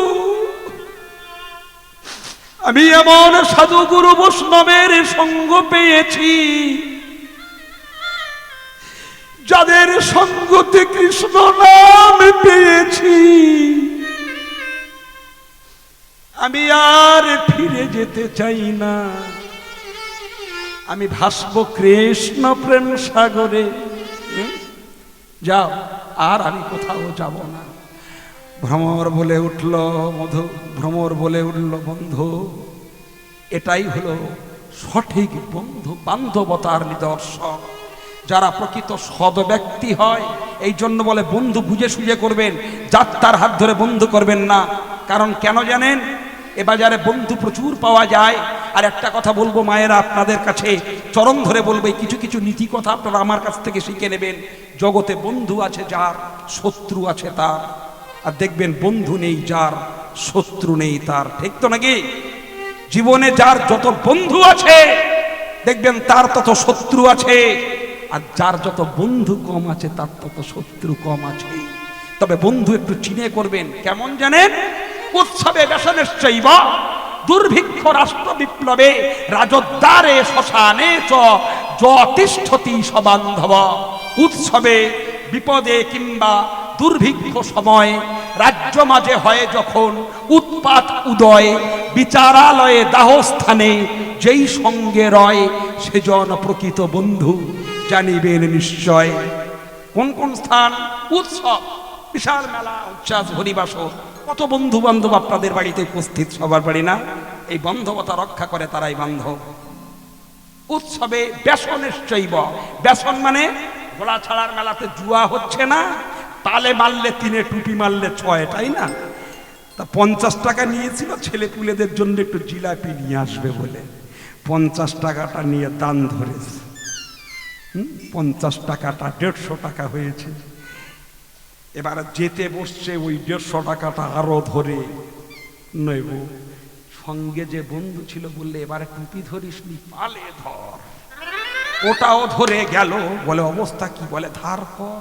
আমি এমন সাধু গুরু বৈষ্ণবের সঙ্গ পেয়েছি, যাদের সঙ্গতে কৃষ্ণ নাম পেয়েছি। আমি আর ফিরে যেতে চাই না, আমি ভাসবো কৃষ্ণ প্রেম সাগরে। যাও, আর আমি কোথাও যাব না। ভ্রমর বলে উঠল ভ্রমর বলে উঠল, বন্ধু এটাই হলো সঠিক বন্ধু বান্ধবতার নিদর্শন। যারা প্রকৃত সৎ ব্যক্তি হয়, এই জন্য বলে বন্ধু বুঝে সুঝে করবেন, যার তার হাত ধরে বন্ধু করবেন না। কারণ কেন জানেন? এ বাজারে বন্ধু প্রচুর পাওয়া যায়। আর একটা কথা বলবো মায়েরা, আপনাদের কাছে চরণ ধরে বলবো, কিছু কিছু নীতি কথা আপনারা আমার কাছ থেকে শিখে নেবেন। জগতে বন্ধু আছে যার, শত্রু আছে তার। আর দেখবেন বন্ধু নেই যার, শত্রু নেই তার। ঠিক তো নাকি? জীবনে যার যত বন্ধু আছে দেখবেন তার তত শত্রু আছে, আর যার যত বন্ধু কম আছে তার তত শত্রু কম আছে। তবে বন্ধু একটু চিনে করবেন। কেমন জানেন? উৎসবে ব্যসনেশ্চৈব দুর্ভিক্ষ রাষ্ট্র বিপ্লবে রাজদ্বারে শ্মশানে চ যতিষ্ঠতি সবান্ধব। উৎসবে, বিপদে কিংবা দুর্ভিক্ষ সময় রাজ্য মাঝে হয় যখন উৎপাত উদয়, বিচারালয়ে দাহস্থানে যেই সঙ্গে রয় সেজন প্রকৃত বন্ধু জানিবেন নিশ্চয়। কোন কোন স্থান? উৎসব, বিশাল মেলা, উচ্ছ্বাস, হরিবাসর, কত বন্ধু বান্ধব আপনাদের বাড়িতে উপস্থিত। সবার বাড়ি না? এই বান্ধবতা রক্ষা করে তারাই বান্ধব। উৎসবে ব্যসনেশ্চৈব, ব্যসন মানে ঘোড়া ছাড়ার মেলাতে জুয়া হচ্ছে না, তালে মারলে 3, টুপি মারলে 6, তাই না? তা 50 টাকা নিয়েছিল ছেলে পুলেদের জন্য একটু জিলাপি নিয়ে আসবে বলে, 50 টাকাটা নিয়ে দান ধরেছে। 50 টাকাটা 150 টাকা হয়েছে। এবার যেতে বসছে, ওই 150 টাকাটা আরো ধরে নেব। সঙ্গে যে বন্ধু ছিল বললে, এবারে টুপি ধরিস নি, পালে ধর। ওটাও ধরে গেল, বলে অবস্থা কি? বলে ধার কর।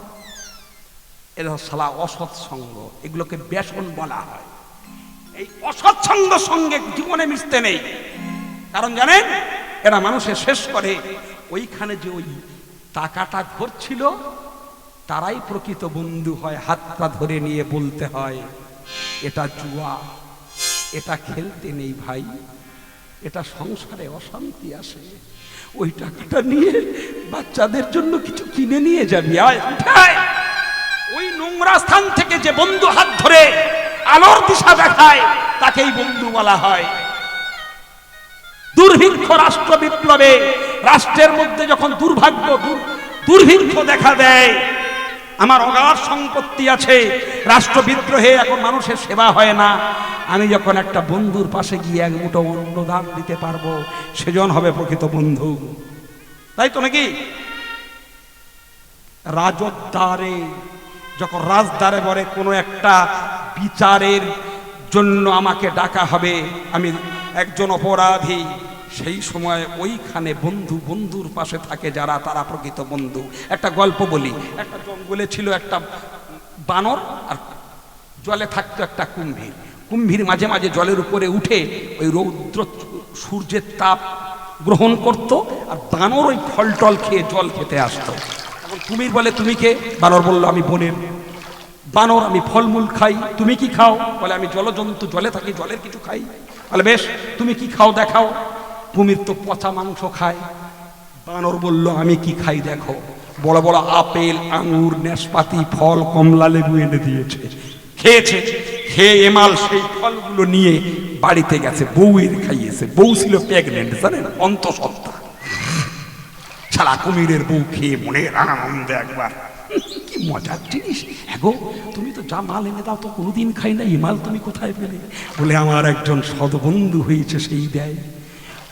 এরা শালা অসৎসঙ্গ, এগুলোকে ব্যসন বলা হয়। এই অসৎসঙ্গ সঙ্গে জীবনে মিশতে নেই। কারণ জানেন, এরা মানুষের শেষ করে। ওইখানে যে ওই টাকাটা ধরছিল তারাই প্রকৃত বন্ধু হয়। হাতটা ধরে নিয়ে বলতে হয়, এটা জুয়া, এটা খেলতে নেই ভাই, এটা সংসারে অশান্তি আসে। ওই টাকাটা নিয়ে বাচ্চাদের জন্য কিছু কিনে নিয়ে যাবি। আয় উঠায়। ওই নোংরা স্থান থেকে যে বন্ধু হাত ধরে আলোর দিশা দেখায় তাকেই বন্ধু বলা হয়। দুর্ভিক্ষ রাষ্ট্র বিপ্লবে, রাষ্ট্রের মধ্যে যখন দুর্ভিক্ষ দেখা দেয়, আমার অগাধ সম্পত্তি আছে, রাষ্ট্র বিদ্রোহে এখন মানুষের সেবা হয় না, আমি যখন একটা বন্ধুর পাশে গিয়ে এক মুঠো অন্ন দান দিতে পারবো, সেজন হবে প্রকৃত বন্ধু। তাই তো নাকি? রাজদ্বারে, যখন রাজদ্বারে বলে কোনো একটা বিচারের জন্য আমাকে ডাকা হবে, আমি একজন অপরাধী, সেই সময় ওইখানে বন্ধুর পাশে থাকে যারা, তারা প্রকৃত বন্ধু। একটা গল্প বলি। একটা জঙ্গলে ছিল একটা বানর, আর জলে থাকতো একটা কুম্ভীর। কুম্ভীর মাঝে মাঝে জলের উপরে উঠে ওই রৌদ্র সূর্যের তাপ গ্রহণ করত, আর বানর ওই ফল টল খেয়ে জল খেতে আসতো। তখন কুমির বলে, তুমি কে? বানর বলল, আমি বনের বানর, আমি ফলমূল খাই। তুমি কি খাও? বলে, আমি জলজন্তু, জলে থাকি, জলের কিছু খাই। বলে, বেশ, তুমি কি খাও দেখাও। কুমির তো পচা মাংস খায়। বানর বলল, আমি কি খাই দেখো। বড় বড় আপেল, আঙুর, নাশপাতি, ফল, কমলা লেবু এনে দিয়েছে। খেয়েছে। খেয়ে এমাল সেই ফলগুলো নিয়ে বাড়িতে গেছে, বউয়ের খাইয়েছে। বউ ছিল প্রেগনেন্ট, জানেন, অন্তঃসত্ত্বা। সারা কুমিরের বউ খেয়ে মনের আনন্দে একবার, কি মজার জিনিস, এগো তুমি তো যা মাল এনে দাও তো কোনোদিন খাই না, এই মাল তুমি কোথায় পেলে? বলে, আমার একজন সদবন্ধু হয়েছে, সেই দেয়।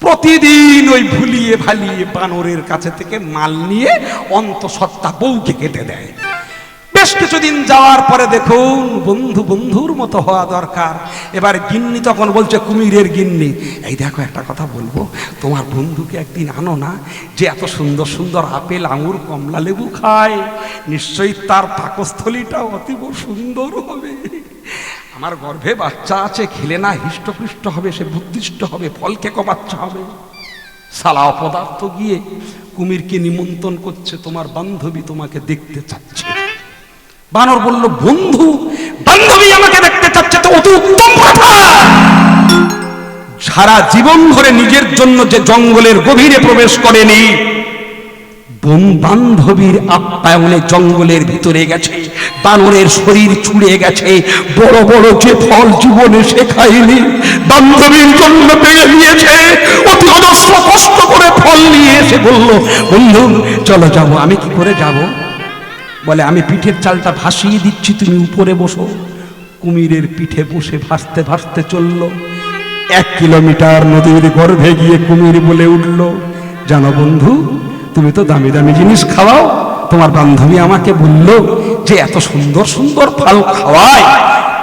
প্রতিদিন ওই ভুলিয়ে ভালিয়ে বানরের কাছে থেকে মাল নিয়ে অন্তঃসত্ত্বা বউকে কেটে দেয়। বেশ কিছুদিন যাওয়ার পরে দেখুন, বন্ধুর মতো হওয়া দরকার। এবার গিন্নি তখন বলছে, কুমিরের গিন্নি, এই দেখো একটা কথা বলবো, তোমার বন্ধুকে একদিন আনো না, যে এত সুন্দর সুন্দর আপেল, আঙুর, কমলা লেবু খায়, নিশ্চয়ই তার পাকস্থলীটাও অতীব সুন্দর হবে। আমার গর্ভে বাচ্চা আছে, খেলে না হৃষ্টপুষ্ট হবে, সে বুদ্ধিষ্ট হবে, ফল খেকো বাচ্চা হবে। সালা অপদার্থ গিয়ে কুমিরকে নিমন্ত্রণ করছে, তোমার বান্ধবী তোমাকে দেখতে চাচ্ছে। বানর বলল, বন্ধু বান্ধবী আমাকে দেখতে চাচ্ছে তো অতি উত্তম কথা। সারা জীবন ধরে নিজের জন্য যে জঙ্গলের গভীরে প্রবেশ করেনি, বান্ধবীর আপ্যায়নে জঙ্গলের ভিতরে গেছে, বানরের শরীর ছুঁড়ে গেছে, বড় বড় যে ফল জীবনে সে খায়নি, বান্ধবীর জন্য পেয়ে নিয়েছে। অতি অজস্র কষ্ট করে ফল নিয়ে এসে বলল, বন্ধু চলো যাবো। আমি কি করে যাব? বলে, আমি পিঠের চালটা ভাসিয়ে দিচ্ছি, তুমি উপরে বসো। কুমিরের পিঠে বসে ভাসতে ভাসতে চলল। 1 কিলোমিটার নদীর গর্ভে গিয়ে কুমির বলে উঠল, জানো বন্ধু, তুমি তো দামি দামি জিনিস খাওয়াও, তোমার বান্ধবী আমাকে বলল যে এত সুন্দর সুন্দর ফল খাওয়ায়,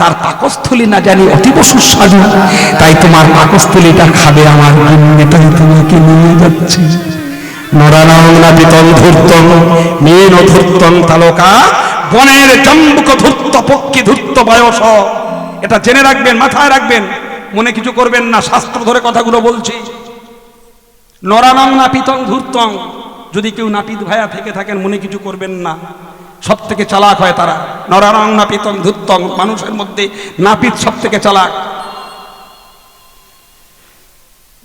তার পাকস্থলী না জানি অতীব সুস্বাদু, তাই তোমার পাকস্থলীটা খাবে আমার গিন্নি, তাই তোমাকে নিয়ে যাচ্ছি। নরাণং নাপিতং ধূর্তং মেন ধূর্তং তালকা বনের জম্বুক ধূর্ত পক্ষী ধূর্ত বয়স। এটা জেনে রাখবেন, মাথায় রাখবেন, মনে কিছু করবেন না, শাস্ত্র ধরে কথাগুলো বলছি। নরাণং নাপিতং ধূর্তং, যদি কেউ নাপিত ভাইয়া থেকে থাকেন মনে কিছু করবেন না, সব থেকে চালাক হয় তারা। নরাণং নাপিতং ধূর্তং, মানুষের মধ্যে নাপিত সব থেকে চালাক।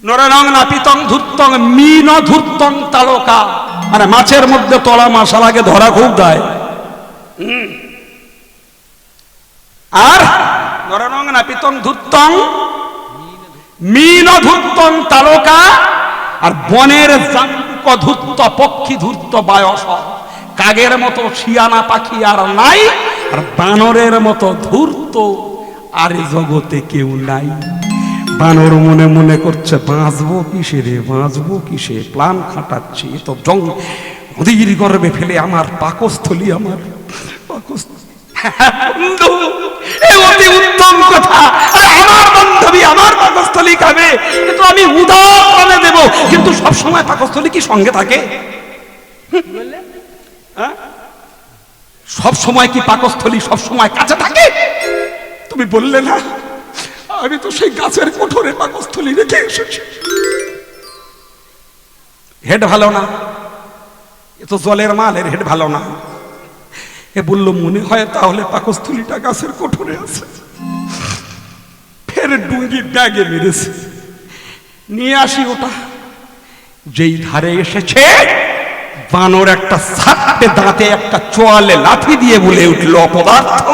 নরাণং নাপিতং ধূর্তং মীন ধূর্তং তালকা, মানে মাছের মধ্যে তলা মশালাকে ধরা খুব দেয়। আর নরাণং নাপিতং ধূর্তং মীন ধূর্তং তালকা, আর বনের জাম্বুক ধূর্ত পক্ষী ধূর্ত বায়স, কাগের মতো শিয়ানা পাখি আর নাই, আর বানরের মতো ধূর্ত আর জগতে কেউ নাই। বানর মনে মনে করছে, বাঁচবো কিসে রে, বাঁচবো কিসে, প্লান খাটাচ্ছি, এ তো নদীর গর্ভে ফেলে আমার পাকস্থলী, আমার পাকস্থলী। বন্ধু, এ অতি উত্তম কথা। আমার বান্ধবী আমার পাকস্থলী খাবে, কিন্তু আমি উদাহরণে দেব, কিন্তু সব সময় পাকস্থলী কি সঙ্গে থাকে? সব সময় কি পাকস্থলী সব সময় কাছে থাকে? তুমি বললে না, আমি তো সেই গাছের কোঠরে পাকস্থলী রেখে এসেছি। হেড ভালো না, এ তো জলের মাল, এর হেড ভালো না। এ বললো, মনে হয় তাহলে পাকস্থলীটা গাছের কোঠরে আছে। ফের ডুঙ্গি ব্যাগে মেরেছে, নিয়ে আসি ওটা। যেই ধারে এসেছে, বানর একটা ছাট্টে দাঁতে একটা চোয়ালে লাথি দিয়ে বলে উঠল, অপদার্থ,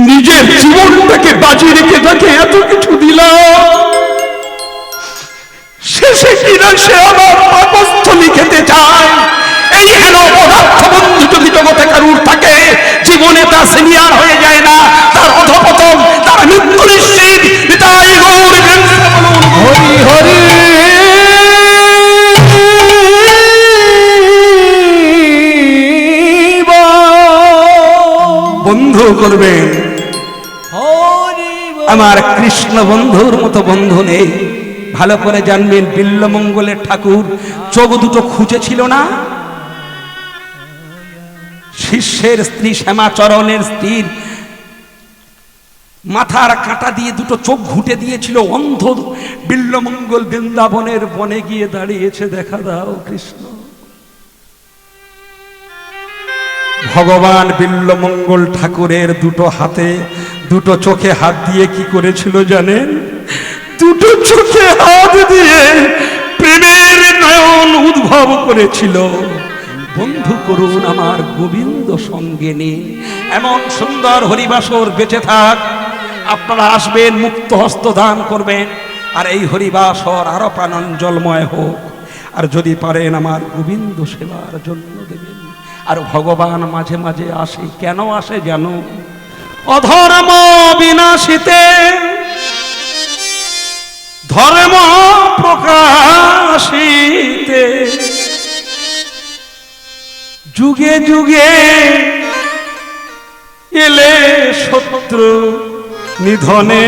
নিজের জীবনটাকে বাজি রেখে তাকে এত কিছু দিলাম, শেষে কিনা সে আমার পাকস্থলী খেতে চায়। এই হেন পদার্থ বন্ধু যদি জগতে কারুর থাকে, জীবনে তা সিনিয়র হয়ে যায় না, তার অধপতন, তার মৃত্যু নিশ্চিত। নিতাই গৌর হরি হরি। বন্ধু করবেন, আমার কৃষ্ণ বন্ধুর মতো বন্ধু নেই। ভালো করে জানবেন, বিল্বমঙ্গলের ঠাকুর চোখ দুটো খুঁজে ছিল না? শিষ্যের স্ত্রী শ্যামাচরণের স্ত্রীর মাথার কাঁটা দিয়ে দুটো চোখ ঘুঁটে দিয়েছিল, অন্ধ বিল্বমঙ্গল বৃন্দাবনের বনে গিয়ে দাঁড়িয়েছে, দেখা দাও কৃষ্ণ। ভগবান বিল্বমঙ্গল ঠাকুরের দুটো হাতে দুটো চোখে হাত দিয়ে কি করেছিল জানেন? দুটো চোখে হাত দিয়ে প্রেমের নয়ন উদ্ভব করেছিল। বন্ধু করুন আমার গোবিন্দ সঙ্গে নিয়ে, এমন সুন্দর হরিবাসর বেঁচে থাক। আপনারা আসবেন, মুক্ত হস্ত দান করবেন, আর এই হরিবাসর আরো প্রাণঞ্জলময় হোক। আর যদি পারেন আমার গোবিন্দ সেবার জন্য দেবেন। আর ভগবান মাঝে মাঝে আসে, কেন আসে জানো? অধর্ম বিনাশিতে ধর্ম প্রকাশিতে, যুগে যুগে এলে শত্রু নিধনে।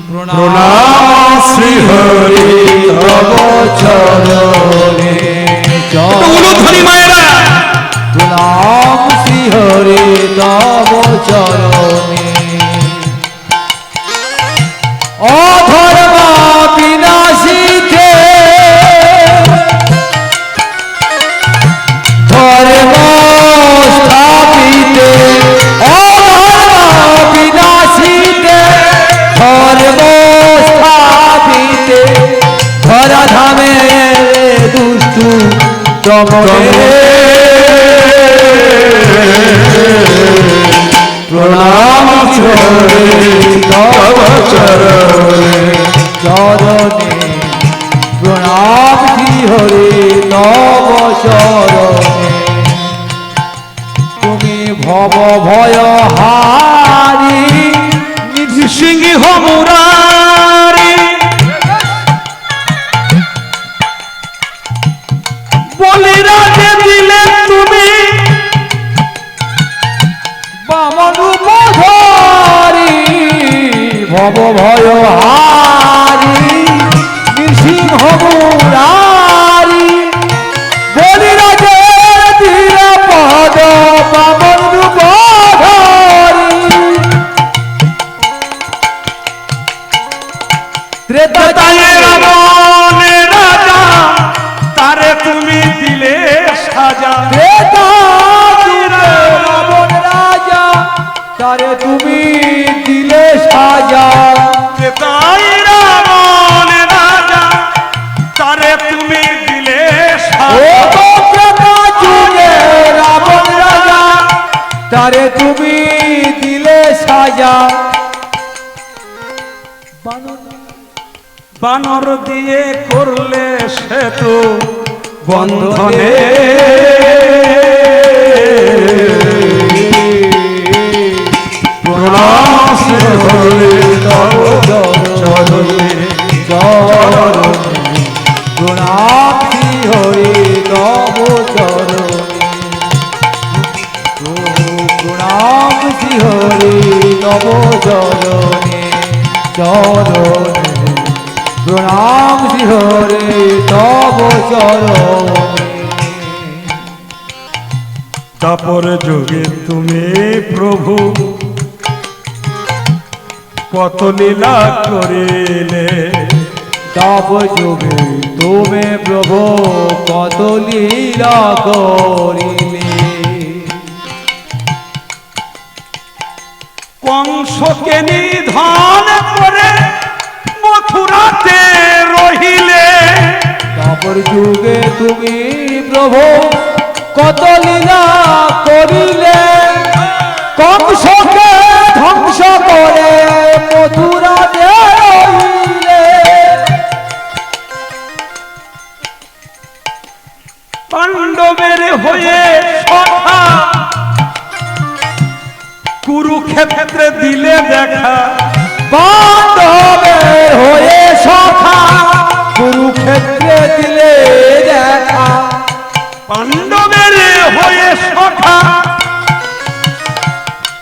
প্রণাম শ্রী হরি তব চরণে। উলুধ্বনি মায়েরা, প্রণাম শ্রী হরি তব চরণে। অধর্ম বিনাশিতে ধর্ম স্থাপিতে, অধর্ম বিনাশিতে ধর্ম স্থাপিতে, ধরাধামে দুষ্টু দমনে। প্রণাম তব চরণে চরণে। প্রণাম শ্রী হরি তব চরণে। তুমি ভব ভয় হার ভব ভয় হারি নৃসিংহ মুরারি বলি রাজের ধীর পদ বামন রূপ ধরি ত্রেতায় রাবণের রাজা তারে তুমি দিলে সাজা রাবণ রাজা তারে তুমি দিলে সাজা ত্রেতায় রাবণের রাজা তারে তুমি দিলে যুগে রাবণ রাজা তারে তুমি দিলে সাজা বানর দিয়ে করলে সেতু বন্ধনে প্রণামী হরি তব চরণে প্রণাম হরি তব চরণে চরণে প্রণাম হরি তব চরণে তারপর যুগে তুমি প্রভু কত লীলা করিলে তব যুগে তুমি প্রভু কত লীলা করিলে কংসকে নিধন করে মথুরাতে রহিলে তারপর যুগে তুমি প্রভু কত লীলা করিলে কংসকে ধ্বংস করে মথুরাতে রহিলে পাণ্ডবের হয়ে সখা কুরুক্ষেত্রে দিলে দেখা বান্ধবের হয়ে সখা কুরুক্ষেত্রে দিলে দেখা পাণ্ডবের হয়ে সখা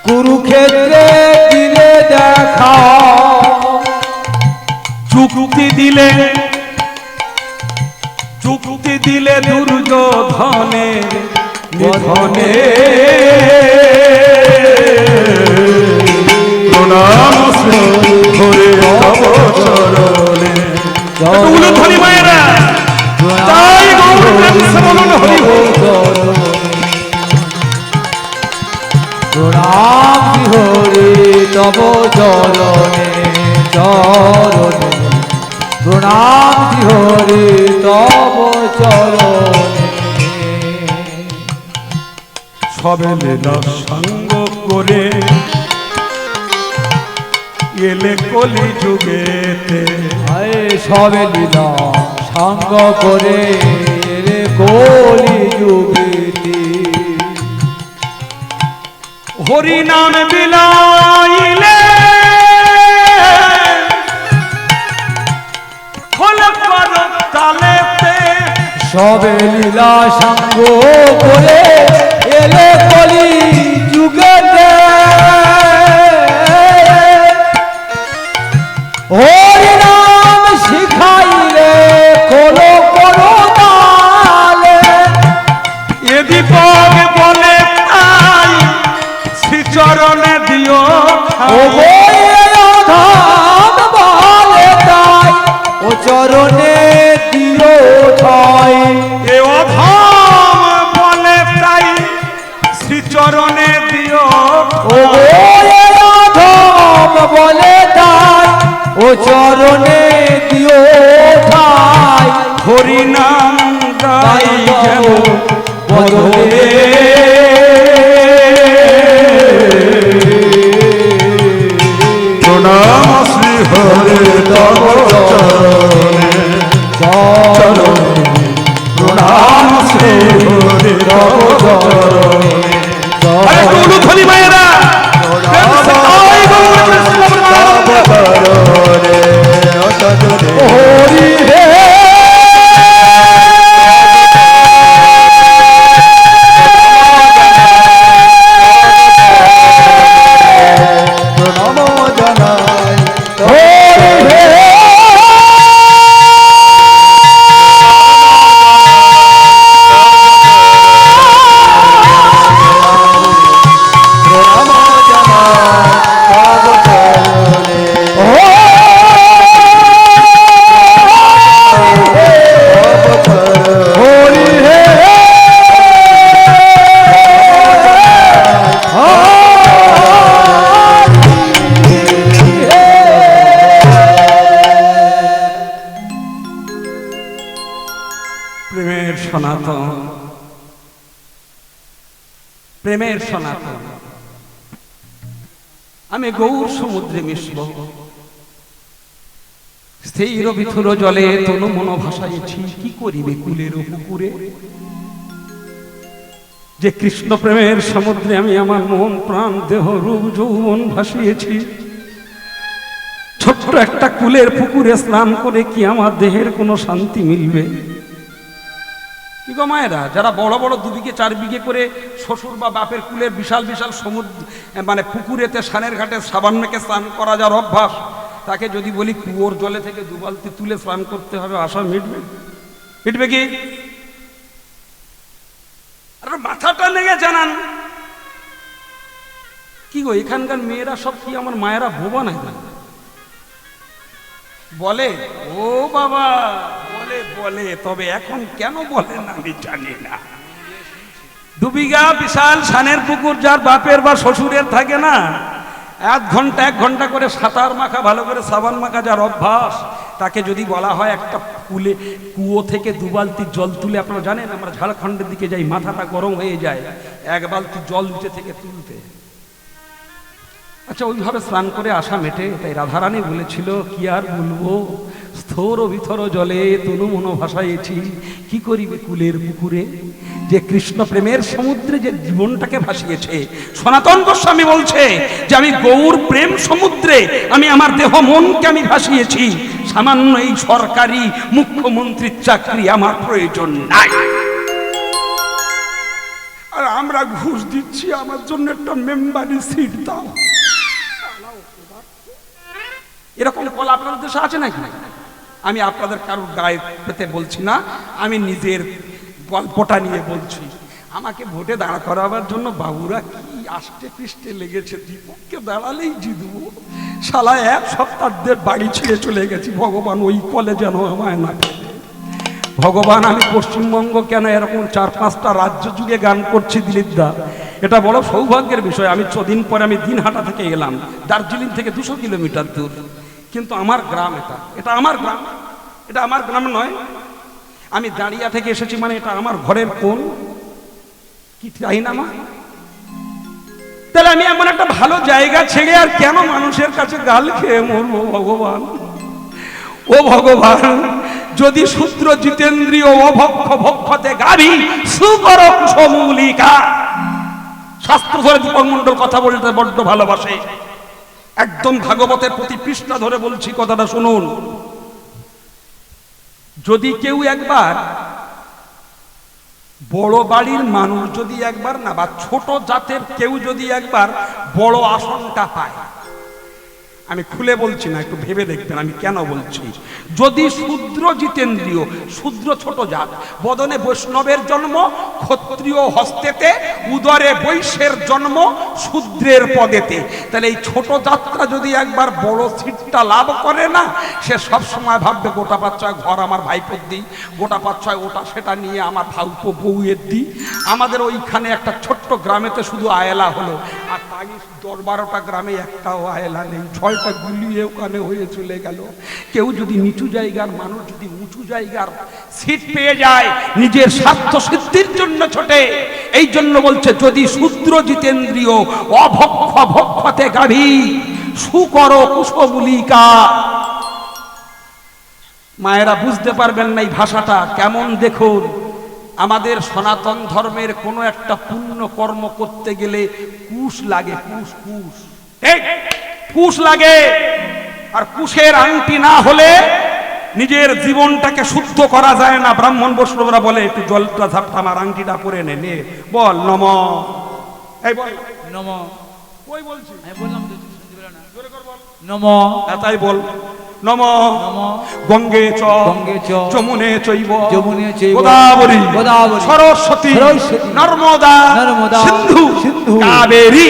কুরুক্ষেত্রে দিলে দেখা যুক্তি দিলে দুর্যোধনের নিধনে প্রণাম হরে তব চরণে উলুধ্বনি মায়েরা তাই গৌর প্রেমসে বলুন হরি বল। প্রণাম হরি তব চরণে চরণে প্রণাম হরি তব চরণে সবে লীলা সঙ্গ করে এলে কলি যুগেতে আয়ে সবে লীলা সঙ্গ করে এলে কলি যুগেতে হরি নাম বিলাইলে খোল পর তালেতে সবে লীলা সঙ্গ করে এলে কলি যুগেতে হরি নাম শিখাইলে কোলো কোলো তালে এ দীপক বলে তাই শ্রীচরণে দিও ও ধাম বলে তাই ও চরণে দিও ঠাই এ অধম বলে তাই শ্রীচরণে দিও ও ধাম বলে তাই ও চরণে দিও ঠাই হরি নাম গাই যেন বদলে প্রণাম শ্রী হরে তব চরণে চরণে প্রণাম শ্রী হরে তব চরণে উলুধ্বনি মায়েরা হরি হে প্রেমের সনাতন। আমি গৌর সমুদ্রে মিশব, স্থির বিথুর জলে তনু মন ভাসাইছি, কি করিবে কুলের পুকুরে। যে কৃষ্ণ প্রেমের সমুদ্রে আমি আমার মন প্রাণ দেহ রূপ যৌবন ভাসিয়েছি, ছোট্ট একটা কুলের পুকুরে স্নান করে কি আমার দেহের কোনো শান্তি মিলবে? কি গো মায়েরা, যারা বড় বড় 2 বিঘে 4 বিঘে করে শ্বশুর বা বাপের কুলের বিশাল বিশাল সমুদ্র মানে পুকুরেতে সানের ঘাটে সাবান মেখে স্নান করা যার অভ্যাস, তাকে যদি বলি কুয়োর জলে থেকে 2 বালতি তুলে স্নান করতে হবে, আশা মিটবে? মিটবে কি? আর মাথাটা লেগে জানান কি গো, এখানকার মেয়েরা সব কি আমার মায়েরা বোবা নাই? বলে ও বাবা, বলে বলে, তবে এখন কেন বলেন আমি জানি না। 2 বিঘা বিশাল সানের পুকুর যার বাপের বা শ্বশুরের থাকে না, 1 ঘন্টা করে সাঁতার মাখা, ভালো করে সাবান মাখা যার অভ্যাস, তাকে যদি বলা হয় একটা কুয়ো থেকে 2 বালতি জল তুলে, আপনারা জানেন আমরা ঝাড়খণ্ডের দিকে যাই, মাথাটা গরম হয়ে যায় 1 বালতি জল নিচে থেকে তুলতে। আচ্ছা, ওইভাবে স্নান করে আসা মেটে? তাই রাধারানী বলেছিল, কি আর বলবো, স্থর ভিতর জলে তনু মন ভাসাইছি, কি করিবে কুলের পুকুরে। যে কৃষ্ণ প্রেমের সমুদ্রে যে জীবনটাকে ভাসিয়েছে, সনাতন গোস্বামী বলছে যে আমি গৌর প্রেম সমুদ্রে আমি আমার দেহ মনকে আমি ভাসিয়েছি, সামান্য এই সরকারি মুখ্যমন্ত্রীর চাকরি আমার প্রয়োজন নাই। আর আমরা ঘুষ দিচ্ছি, আমার জন্য একটা মেম্বারি সিট দাও। এরকম কল আপনাদের দেশে আছে নাকি? আমি আপনাদের কারোর গায়ে পেতে বলছি না, আমি নিজের গল্পটা নিয়ে বলছি। আমাকে ভোটে দাঁড়া করাবার জন্য বাবুরা কি আষ্টে পৃষ্ঠে লেগেছে, দীপককে দাঁড়ালেই জিতবো। শালা 1 সপ্তাহের বাড়ি ছেড়ে চলে গেছি, ভগবান ওই কলে যেন আমায় না ফেলে। ভগবান, আমি পশ্চিমবঙ্গ কেন এরকম 4-5টা রাজ্য জুড়ে গান করছি দিলীপদা, এটা বড় সৌভাগ্যের বিষয়। আমি 6 দিন পরে আমি দিনহাটা থেকে এলাম, দার্জিলিং থেকে 200 কিলোমিটার দূর, কিন্তু আমার গ্রাম, এটা আমার গ্রাম, এটা আমার গ্রাম নয়। আমি দাঁড়িয়া থেকে এসেছি মানে এটা আমার ঘরের কোণ, কি তাই না মা? তাহলে আমি এমন একটা ভালো জায়গা ছেড়ে আর কেন মানুষের কাছে গাল খেয়ে মরবো? ভগবান, ও ভগবান, যদি শূদ্র জিতেন্দ্রীয় অভক্ষ ভক্ষতে গাভী সুকর কুশমূলিকা। শাস্ত্র ধরে দীপক মণ্ডল কথা বলতে বড্ড ভালোবাসে, একদম ভাগবতের প্রতি পৃষ্ঠা ধরে বলছি, কথাটা শুনুন। যদি কেউ একবার বড় বাড়ির মানুষ যদি একবার না, বা ছোট জাতের কেউ যদি একবার বড় আসনটা পায়, আমি খুলে বলছি না, একটু ভেবে দেখবেন আমি কেন বলছি। যদি শূদ্র জিতেন্দ্রীয়, শূদ্র ছোট জাত, বদনে বৈষ্ণবের জন্ম, ক্ষত্রিয় হস্তেতে, উদরে বৈশ্যের জন্ম, শূদ্রের পদেতে, তাহলে এই ছোট জাতটা যদি একবার বড় সিটটা লাভ করে না, সে সব সময় ভাববে গোটা 5-6 ঘর আমার ভাইপোর দিই, গোটা 5-6 ওটা সেটা নিয়ে আমার ভাইপো বউয়ের দিই। আমাদের ওইখানে একটা ছোট্ট গ্রামেতে শুধু আয়লা হলো, আর তাই 10-12টা গ্রামে একটাও আয়লা নেই, 6টা গুলিয়ে ওখানে হয়ে চলে গেল। কেউ যদি নিচু জায়গার মানুষ যদি উঁচু জায়গার সিট পেয়ে যায়, নিজের স্বার্থ সিদ্ধির জন্য ছোটে। এই জন্য বলছে, যদি শূদ্র জিতেন্দ্রীয় অভক্ষ ভক্ষতে গাভী সুকর কুশমূলিকা। মায়েরা বুঝতে পারবেন না এই ভাষাটা কেমন। দেখুন, আমাদের সনাতন ধর্মের কোনো একটা পুণ্য কর্ম করতে গেলে কুশ লাগে, কুশ লাগে। আর কুশের আংটি না হলে নিজের জীবনটাকে শুদ্ধ করা যায় না। ব্রাহ্মণ বৈষ্ণবরা বলে, একটু জলটা ঝাপটা আমার আংটিটা পরে নে, বল নম। এই বল নম। কই বলছি? আমি বললাম তো, শুনতে পেলে না? জোরে কর বল। নম। তাই বল, নম গঙ্গে চ যমুনে চৈব গোদাবরী সরস্বতী নর্মদা সিন্ধু কাবেরী।